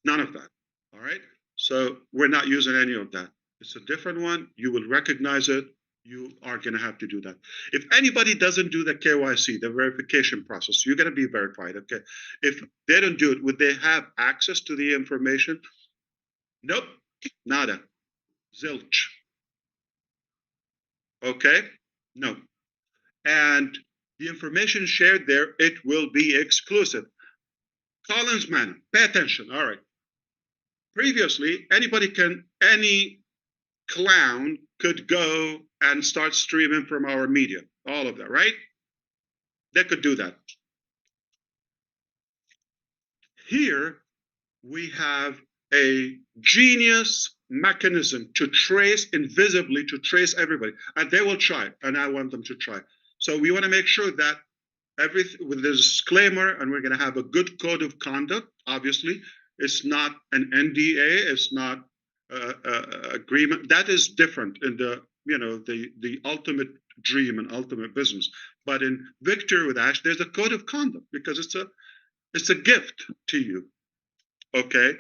none of that. All right. So we're not using any of that. It's a different one. You will recognize it. You are going to have to do that. If anybody doesn't do the KYC, the verification process, you're going to be verified. Okay. If they don't do it, would they have access to the information? Nope. Nada. Zilch. Okay. No. And the information shared there, it will be exclusive. Collins Manor, pay attention. All right. Previously, any clown could go and start streaming from our media, all of that, right? They could do that. Here, we have a genius mechanism to trace invisibly, to trace everybody, and they will try, and I want them to try. So we want to make sure that everything with the disclaimer, and we're going to have a good code of conduct. Obviously, it's not an NDA, it's not agreement. That is different in the ultimate dream and ultimate business. But in Victory with Ash, there's a code of conduct because it's a gift to you. Okay,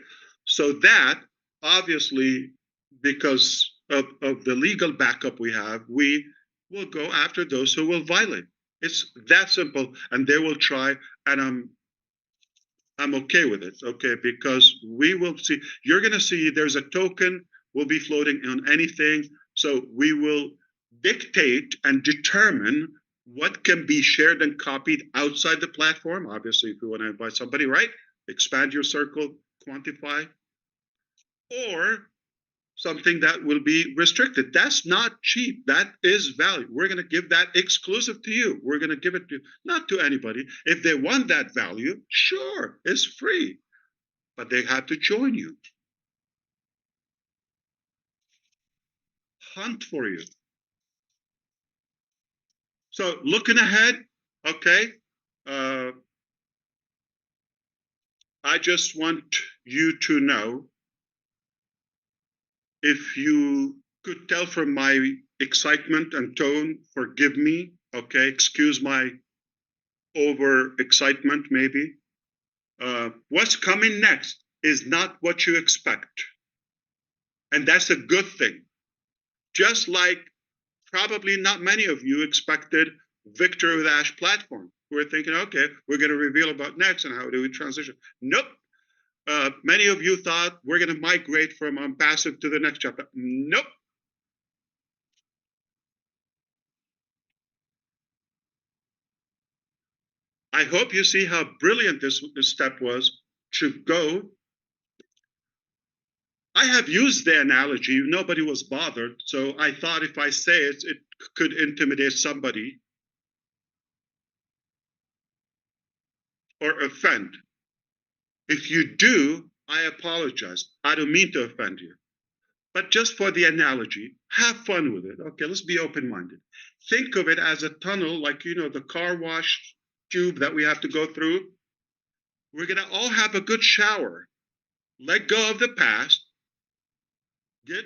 so that obviously, because of the legal backup we have, we will go after those who will violate. It's that simple, and they will try, and I'm okay with it, okay, because we will see, you're going to see there's a token will be floating on anything. So we will dictate and determine what can be shared and copied outside the platform. Obviously, if you want to invite somebody, right? Expand your circle, quantify, or something that will be restricted. That's not cheap. That is value. We're going to give that exclusive to you. We're going to give it to not to anybody. If they want that value, sure, it's free, but they have to join you. Hunt for you. So looking ahead, Okay. I just want you to know, if you could tell from my excitement and tone, forgive me, okay? Excuse my over excitement, maybe. What's coming next is not what you expect. And that's a good thing. Just like probably not many of you expected Victor with Ash platform. We're thinking, okay, we're going to reveal about next and how do we transition. Nope. Many of you thought we're going to migrate from passive to the next chapter. Nope. I hope you see how brilliant this step was to go. I have used the analogy, nobody was bothered, so I thought if I say it, it could intimidate somebody or offend. If you do, I apologize. I don't mean to offend you. But just for the analogy, have fun with it. Okay, let's be open-minded. Think of it as a tunnel, like, you know, the car wash tube that we have to go through. We're going to all have a good shower. Let go of the past. Get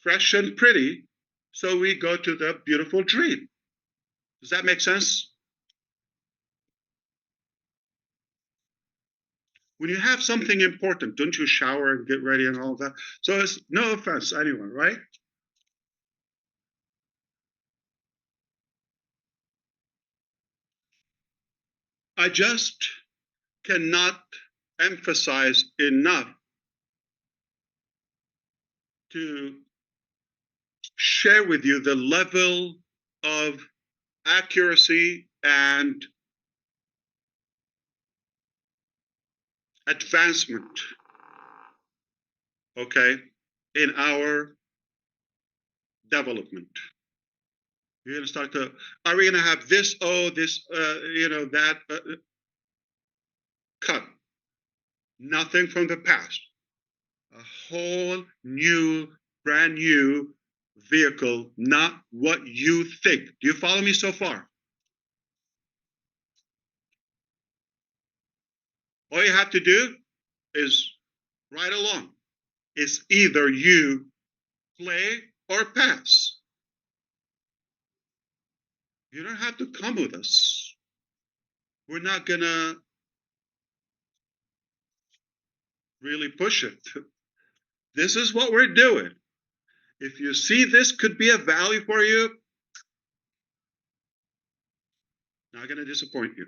fresh and pretty. So we go to the beautiful dream. Does that make sense? When you have something important, don't you shower and get ready and all that? So it's no offense, anyone, right? I just cannot emphasize enough to share with you the level of accuracy and advancement, okay, in our development. You're going to start to, are we going to have this, you know, that, cut. Nothing from the past. A whole new, brand new vehicle, not what you think. Do you follow me so far? All you have to do is ride along. It's either you play or pass. You don't have to come with us. We're not gonna really push it. This is what we're doing. If you see this could be a value for you, not gonna disappoint you.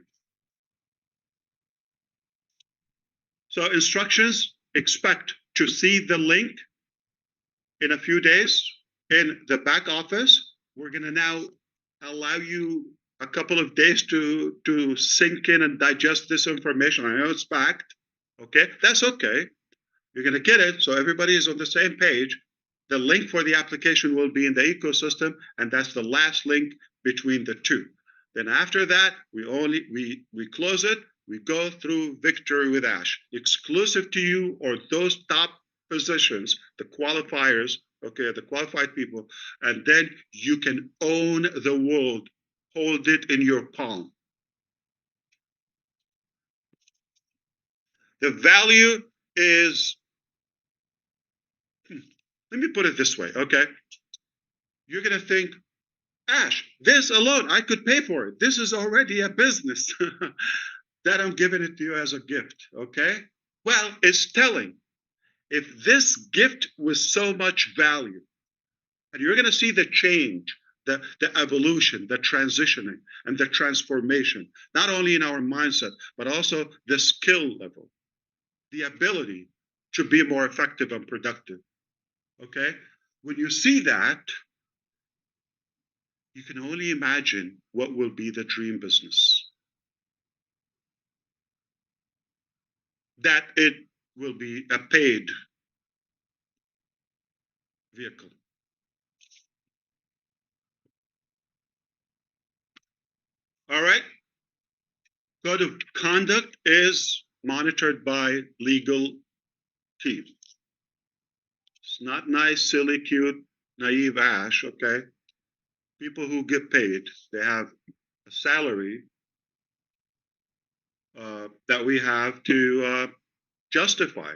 So instructions, expect to see the link in a few days in the back office. We're gonna now allow you a couple of days to sink in and digest this information. I know it's packed, okay? That's okay. You're gonna get it, so everybody is on the same page. The link for the application will be in the ecosystem, and that's the last link between the two. Then after that, we close it, we go through Victory with Ash, exclusive to you or those top positions, the qualifiers, okay, the qualified people, and then you can own the world, hold it in your palm. The value is, let me put it this way, okay? You're gonna think, Ash, this alone, I could pay for it. This is already a business that I'm giving it to you as a gift, okay? Well, it's telling. If this gift was so much value, and you're going to see the change, the evolution, the transitioning, and the transformation, not only in our mindset, but also the skill level, the ability to be more effective and productive, okay? When you see that, you can only imagine what will be the dream business. That it will be a paid vehicle. All right? Code of conduct is monitored by legal team. It's not nice, silly, cute, naive Ash, okay? People who get paid, they have a salary, that we have to justify.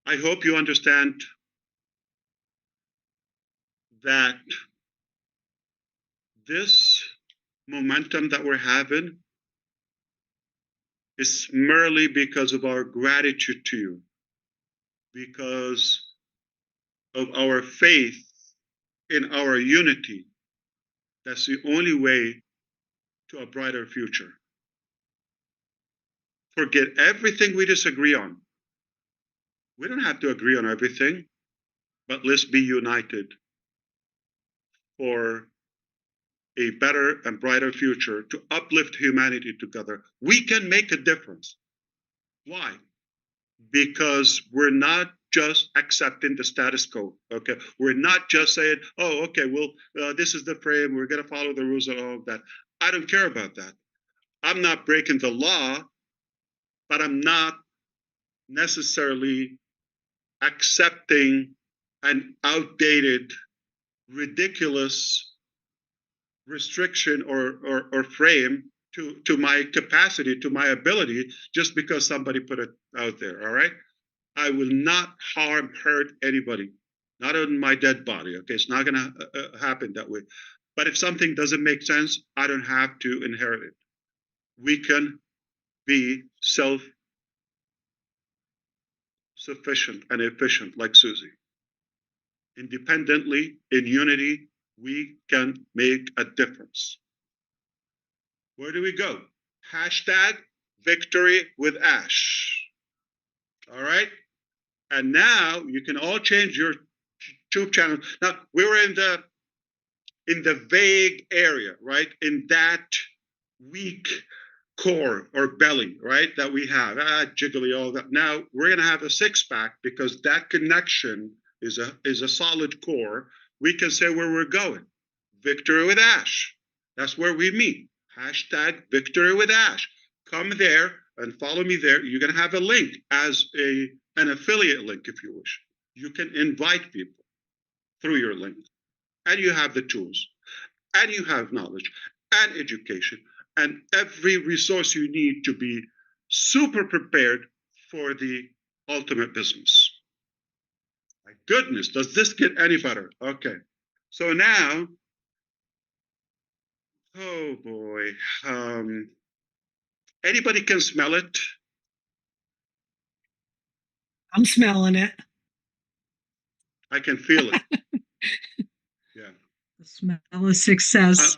I hope you understand that this momentum that we're having is merely because of our gratitude to you, because of our faith in our unity. That's the only way to a brighter future. Forget everything we disagree on. We don't have to agree on everything, but let's be united for a better and brighter future to uplift humanity together. We can make a difference. Why? Because we're not just accepting the status quo. Okay, we're not just saying, "Oh, okay, well, this is the frame. We're going to follow the rules and all of that." I don't care about that. I'm not breaking the law, but I'm not necessarily accepting an outdated, ridiculous restriction or frame to my capacity, to my ability, just because somebody put it out there. All right, I will not hurt anybody, not on my dead body. Okay, it's not going to happen that way. But if something doesn't make sense, I don't have to inherit it. We can be self-sufficient and efficient like Susie. Independently, in unity, we can make a difference. Where do we go? Hashtag victory with Ash. All right? And now you can all change your YouTube channel. Now, we were in the vague area, right? In that weak core or belly, right? That we have, jiggly, all that. Now we're gonna have a six-pack because that connection is a solid core. We can say where we're going. Victory with Ash. That's where we meet. Hashtag victory with Ash. Come there and follow me there. You're gonna have a link as an affiliate link, if you wish. You can invite people through your link, and you have the tools, and you have knowledge and education and every resource you need to be super prepared for the ultimate business. My goodness, does this get any better? Okay, so now, oh boy, anybody can smell it? I'm smelling it. I can feel it. Yeah. The smell of success.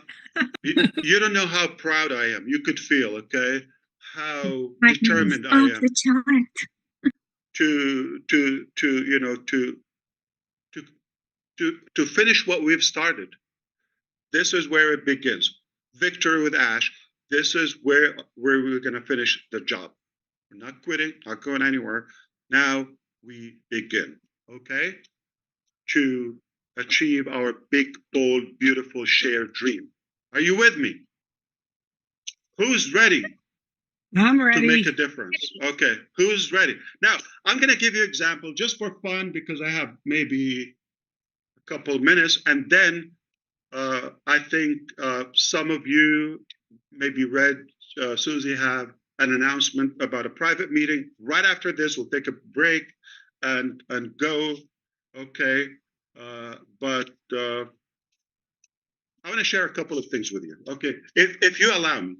You don't know how proud I am. You could feel, okay, how determined I am to finish what we've started. This is where it begins. Victory with Ash. This is where we're going to finish the job. We're not quitting, not going anywhere. Now we begin, okay, to achieve our big, bold, beautiful shared dream. Are you with me? Who's ready? I'm ready. To make a difference. Okay, who's ready? Now, I'm going to give you an example just for fun because I have maybe a couple of minutes. And then I think some of you maybe read Susie have an announcement about a private meeting. Right after this, we'll take a break and go. Okay, but I want to share a couple of things with you. Okay, if you allow me.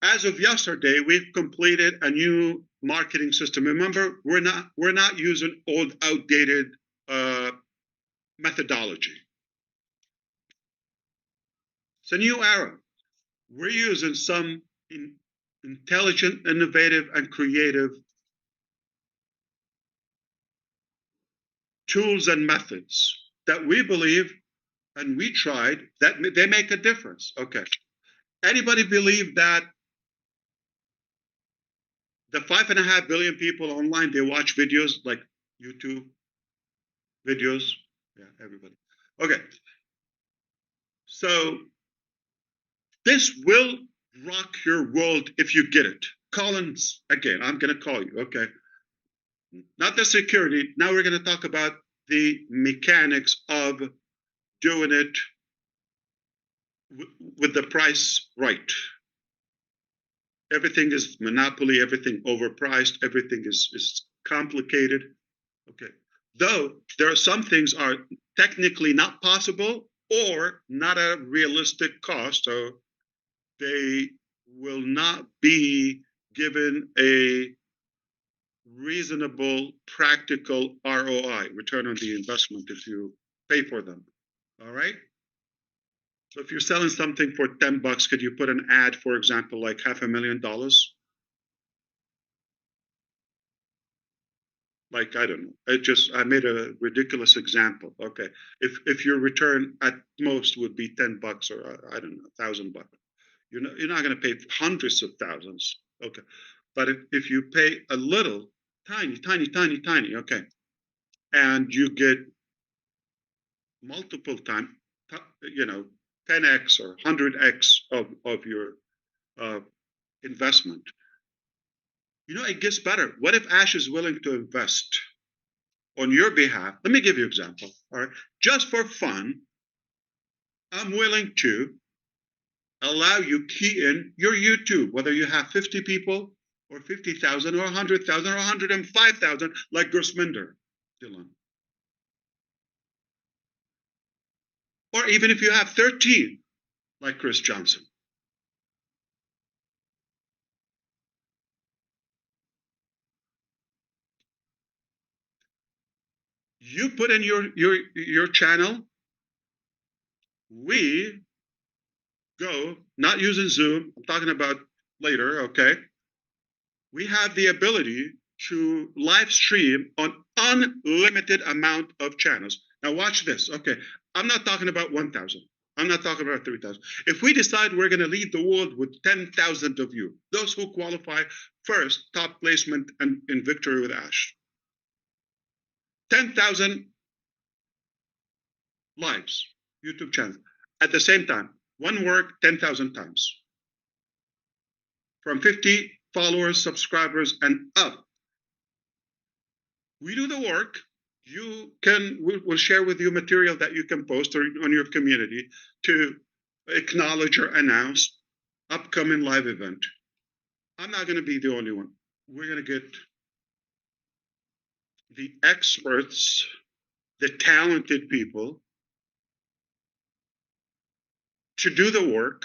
As of yesterday, we've completed a new marketing system. Remember, we're not using old, outdated methodology. It's a new era. We're using some intelligent, innovative, and creative tools and methods that we believe and we tried that they make a difference. Okay. Anybody believe that the 5.5 billion people online, they watch videos like YouTube videos? Yeah, everybody. Okay. So this will rock your world if you get it. Collins, again, I'm going to call you, okay? Not the security. Now we're going to talk about the mechanics of doing it with the price right. Everything is monopoly, everything overpriced, everything is complicated. Okay. Though there are some things are technically not possible or not a realistic cost, so they will not be given a reasonable, practical ROI, return on the investment, if you pay for them. All right? So if you're selling something for $10, could you put an ad, for example, like $500,000? Like, I don't know. I made a ridiculous example. Okay. If your return at most would be $10 or I don't know, $1,000, you're not going to pay hundreds of thousands. Okay. But if you pay a little, tiny, okay, and you get multiple times, 10x or 100x of your investment, it gets better. What if Ash is willing to invest on your behalf? Let me give you an example. All right. Just for fun, I'm willing to allow you key in your YouTube, whether you have 50 people or 50,000 or 100,000 or 105,000, like Gersminder, Dylan. Or even if you have 13, like Chris Johnson. You put in your channel, we go, not using Zoom, I'm talking about later, okay? We have the ability to live stream on unlimited amount of channels. Now watch this, okay? I'm not talking about 1,000. I'm not talking about 3,000. If we decide we're gonna lead the world with 10,000 of you, those who qualify first, top placement and in Victory with Ash. 10,000 lives, YouTube channels. At the same time, one work 10,000 times. From 50 followers, subscribers, and up. We do the work. We'll share with you material that you can post on your community to acknowledge or announce upcoming live event. I'm not going to be the only one. We're going to get the experts, the talented people to do the work.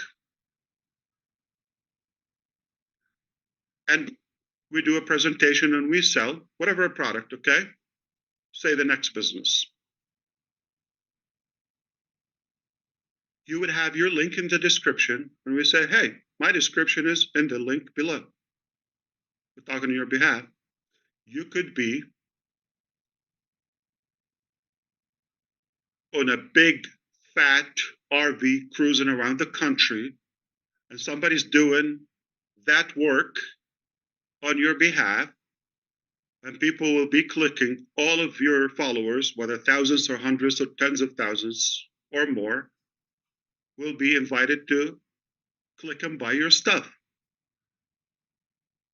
And we do a presentation and we sell whatever product, okay? Say the next business. You would have your link in the description, and we say, hey, my description is in the link below. We're talking on your behalf. You could be on a big, fat RV cruising around the country, and somebody's doing that work on your behalf, and people will be clicking, all of your followers, whether thousands or hundreds or tens of thousands or more, will be invited to click and buy your stuff.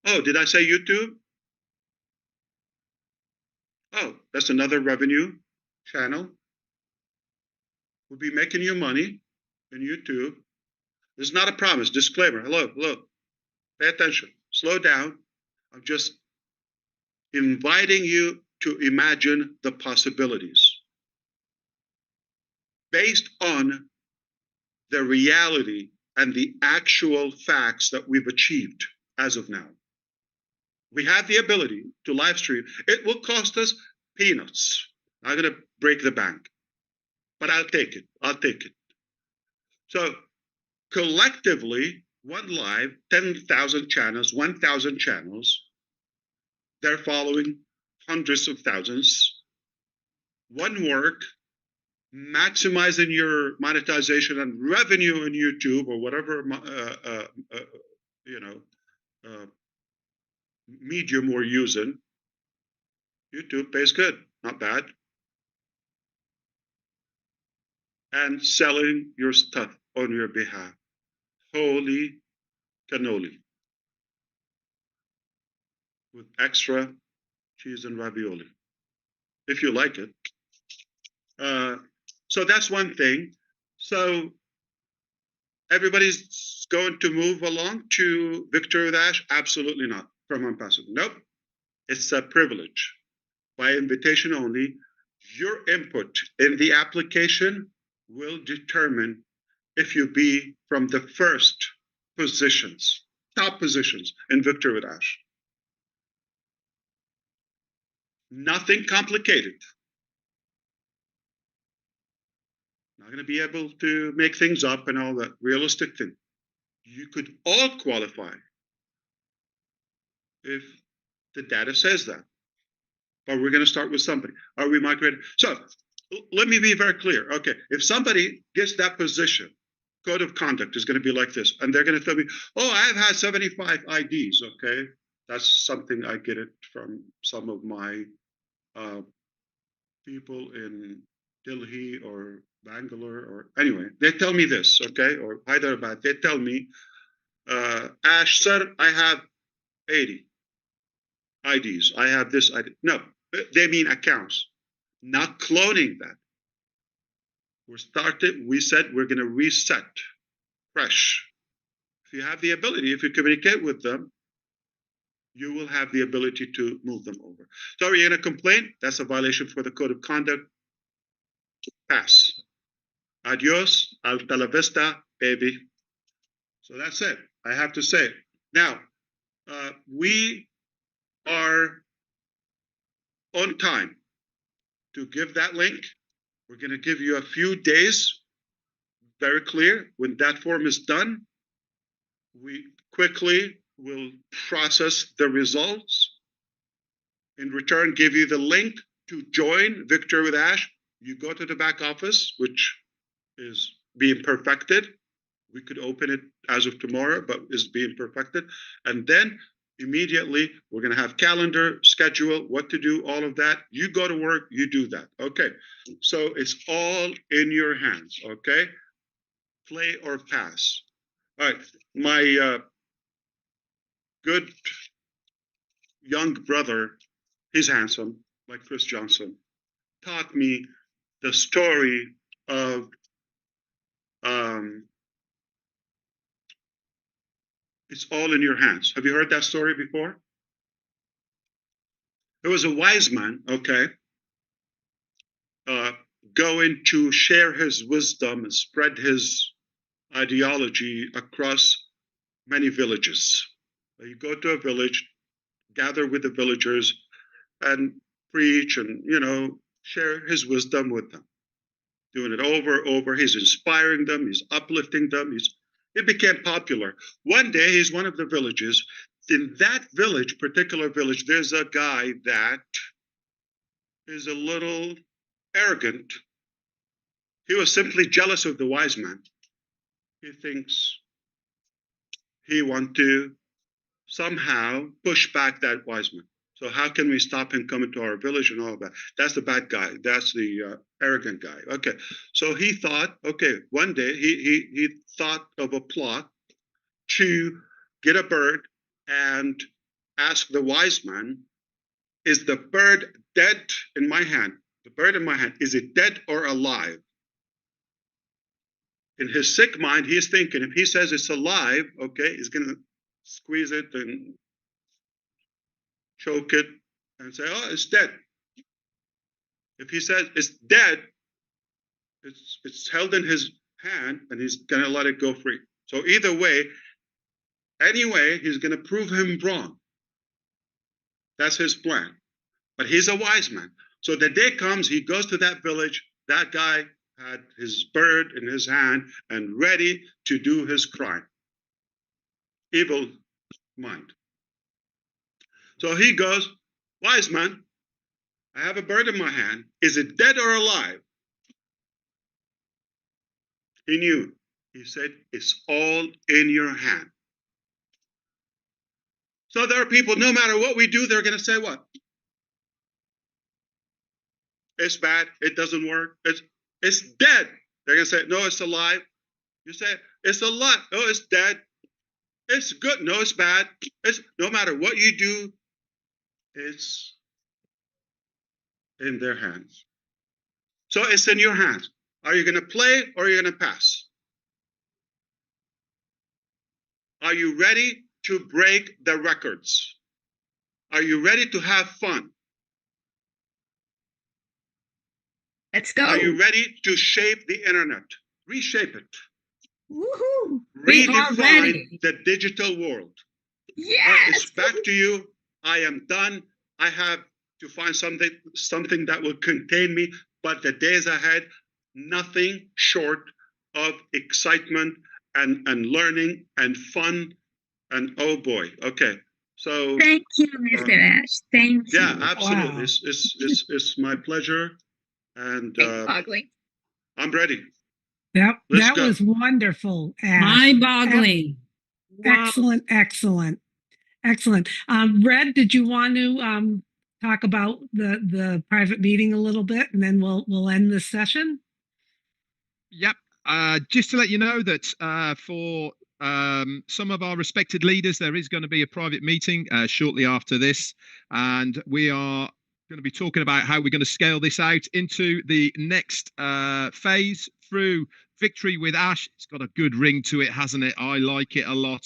Oh, did I say YouTube? Oh, that's another revenue channel. We'll be making you money in YouTube. This is not a promise. Disclaimer. Hello. Pay attention. Slow down. I'm just inviting you to imagine the possibilities based on the reality and the actual facts that we've achieved as of now. We have the ability to live stream. It will cost us peanuts. I'm going to break the bank, but I'll take it. So collectively, one live, 10,000 channels, 1,000 channels, they're following hundreds of thousands. One work, maximizing your monetization and revenue in YouTube or whatever medium we're using. YouTube pays good, not bad. And selling your stuff on your behalf. Holy cannoli. With extra cheese and ravioli. If you like it. So that's one thing. So everybody's going to move along to Victor with Ash? Absolutely not. From unpassable. Nope. It's a privilege. By invitation only. Your input in the application will determine if you be from the first positions, top positions in Victor with Ash. Nothing complicated. Not going to be able to make things up and all that realistic thing. You could all qualify if the data says that. But we're going to start with somebody. Are we migrated? So let me be very clear. Okay, if somebody gets that position, code of conduct is going to be like this, and they're going to tell me, oh, I've had 75 IDs. Okay, that's something I get it from some of my people in Delhi or Bangalore, or anyway, they tell me this, okay, or Hyderabad, they tell me, Ash, sir, I have 80 IDs. I have this ID. No, they mean accounts, not cloning that. We said we're going to reset fresh. If you have the ability, if you communicate with them, you will have the ability to move them over. So are you going to complain? That's a violation for the code of conduct. Pass. Adios, hasta la vista, baby. So that's it. I have to say. Now, we are on time to give that link. We're going to give you a few days, very clear. When that form is done, we quickly will process the results. In return, give you the link to join Victor with Ash. You go to the back office, which is being perfected. We could open it as of tomorrow, but is being perfected. And then immediately we're going to have calendar, schedule, what to do, all of that. You go to work, you do that. Okay. So it's all in your hands. Okay. Play or pass. All right. My good young brother, he's handsome, like Chris Johnson, taught me the story of it's all in your hands. Have you heard that story before? There was a wise man, okay, going to share his wisdom and spread his ideology across many villages. You go to a village, gather with the villagers, and preach and, share his wisdom with them. Doing it over. He's inspiring them. He's uplifting them. It became popular. One day, he's one of the villages. In that village, particular village, there's a guy that is a little arrogant. He was simply jealous of the wise man. He thinks he wants to somehow push back that wise man. So how can we stop him coming to our village and all of that? That's the bad guy. That's the arrogant guy. Okay. So he thought, okay, one day he thought of a plot to get a bird and ask the wise man, is the bird dead in my hand? The bird in my hand, is it dead or alive? In his sick mind, he's thinking, if he says it's alive, okay, he's going to squeeze it and choke it and say, oh, it's dead. If he says it's dead, it's held in his hand and he's going to let it go free. So either way, anyway, he's going to prove him wrong. That's his plan. But he's a wise man. So the day comes, he goes to that village. That guy had his bird in his hand and ready to do his crime. Evil mind. So he goes, wise man, I have a bird in my hand. Is it dead or alive? He knew. He said, it's all in your hand. So there are people, no matter what we do, they're going to say what? It's bad. It doesn't work. It's dead. They're going to say, no, it's alive. You say, it's alive. No, it's dead. It's good. No, it's bad. It's no matter what you do, it's in their hands. So it's in your hands. Are you going to play or are you going to pass? Are you ready to break the records? Are you ready to have fun? Let's go. Are you ready to shape the internet? Reshape it. Woohoo. We are Redefine ready. the digital world. Yes. It's back to you. I am done. I have to find something that will contain me. But the days ahead, nothing short of excitement and learning and fun. And oh boy, okay. So Thank you, Mr. Ash. Thank you. yeah, absolutely. Wow. It's my pleasure, and Mind-boggling. I'm ready. That Let's that go. was wonderful, Ash. Mind-boggling. Wow. Excellent, excellent, excellent. Red, did you want to talk about the private meeting a little bit, and then we'll end this session? Yep. Just to let you know that for some of our respected leaders, there is going to be a private meeting shortly after this, and we are going to be talking about how we're going to scale this out into the next phase through Victory with Ash. It's got a good ring to it, hasn't it? I like it a lot.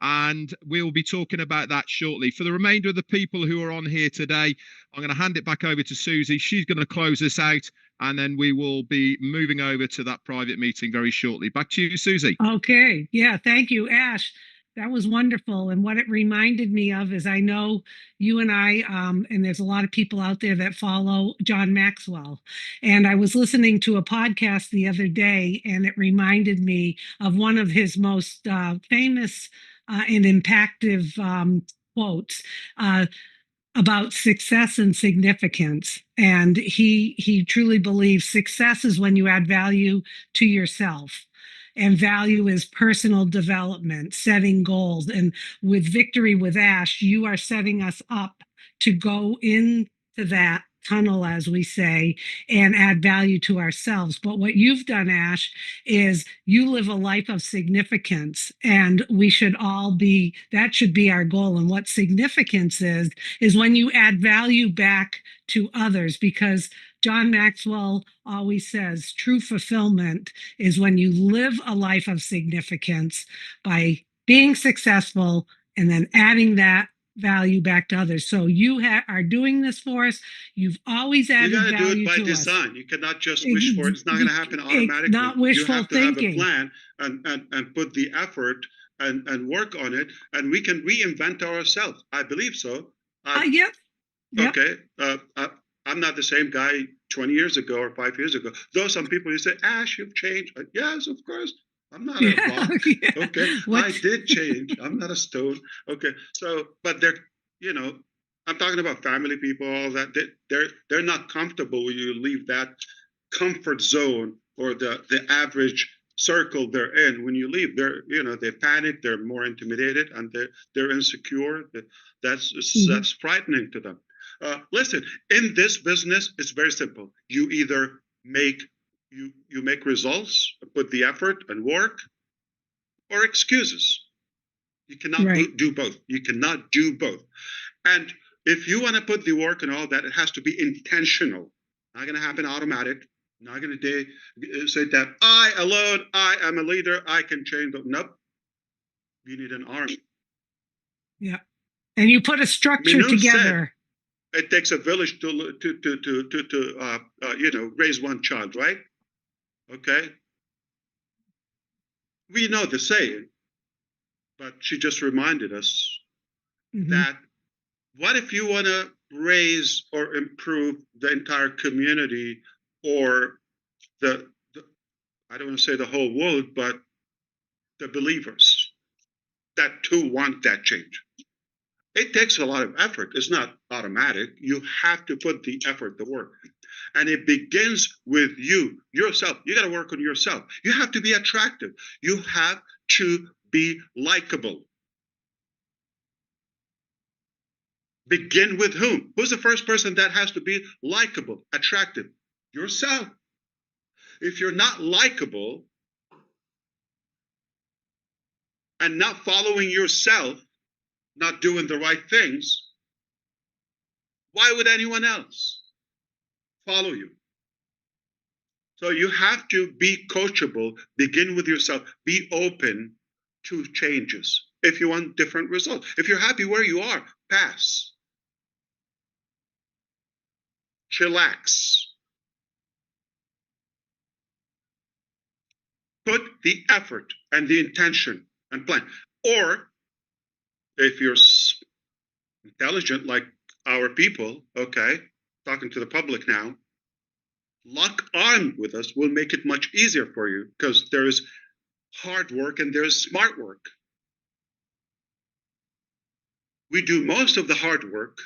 And we'll be talking about that shortly. For the remainder of the people who are on here today, I'm going to hand it back over to Susie. She's going to close us out, and then we will be moving over to that private meeting very shortly. Back to you, Susie. Okay. Yeah. Thank you, Ash. That was wonderful. And what it reminded me of is I know you and I, and there's a lot of people out there that follow John Maxwell. And I was listening to a podcast the other day, and it reminded me of one of his most famous and impactful quotes. About success and significance. And he truly believes success is when you add value to yourself. And value is personal development, setting goals. And with Victory with Ash, you are setting us up to go into that tunnel, as we say, and add value to ourselves. But what you've done, Ash, is you live a life of significance, and we should all be, that should be our goal. And what significance is when you add value back to others, because John Maxwell always says true fulfillment is when you live a life of significance by being successful and then adding that value back to others. So you are doing this for us. You've always You added got to do value it by to us. design. You cannot just wish for it. It's not going to happen It's automatically. not wishful You have to thinking. have a plan and put the effort and work on it, and we can reinvent ourselves. I believe so. Yep. Okay. I'm not the same guy 20 years ago or 5 years ago. Though some people you say, Ash, you've changed. Yes, of course. I'm not a rock. Yeah. Okay. I did change. I'm not a stone. Okay. So, but they're, I'm talking about family people, all that. They're not comfortable when you leave that comfort zone or the average circle they're in. When you leave, they panic, they're more intimidated, and they're insecure. That's frightening to them. Listen, in this business, it's very simple. You either make results, put the effort and work, or excuses. You cannot do both. You cannot do both. And if you want to put the work and all that, it has to be intentional. Not going to happen automatic. Not going to say that I alone, I am a leader, I can change. Nope. You need an army. Yeah. And you put a structure together. It takes a village to raise one child, right? Okay. We know the saying, but she just reminded us that what if you want to raise or improve the entire community or the I don't want to say the whole world, but the believers that too want that change. It takes a lot of effort. It's not automatic. You have to put the effort, the work. And it begins with yourself. You got to work on yourself. You have to be attractive. You have to be likable. Begin with whom? Who's the first person that has to be likable, attractive? Yourself. If you're not likable and not following yourself, not doing the right things, why would anyone else follow you? So you have to be coachable, begin with yourself, be open to changes if you want different results. If you're happy where you are, pass. Chillax. Put the effort and the intention and plan. Or if you're intelligent like our people, okay, talking to the public now, lock on with us will make it much easier for you because there's hard work and there's smart work. We do most of the hard work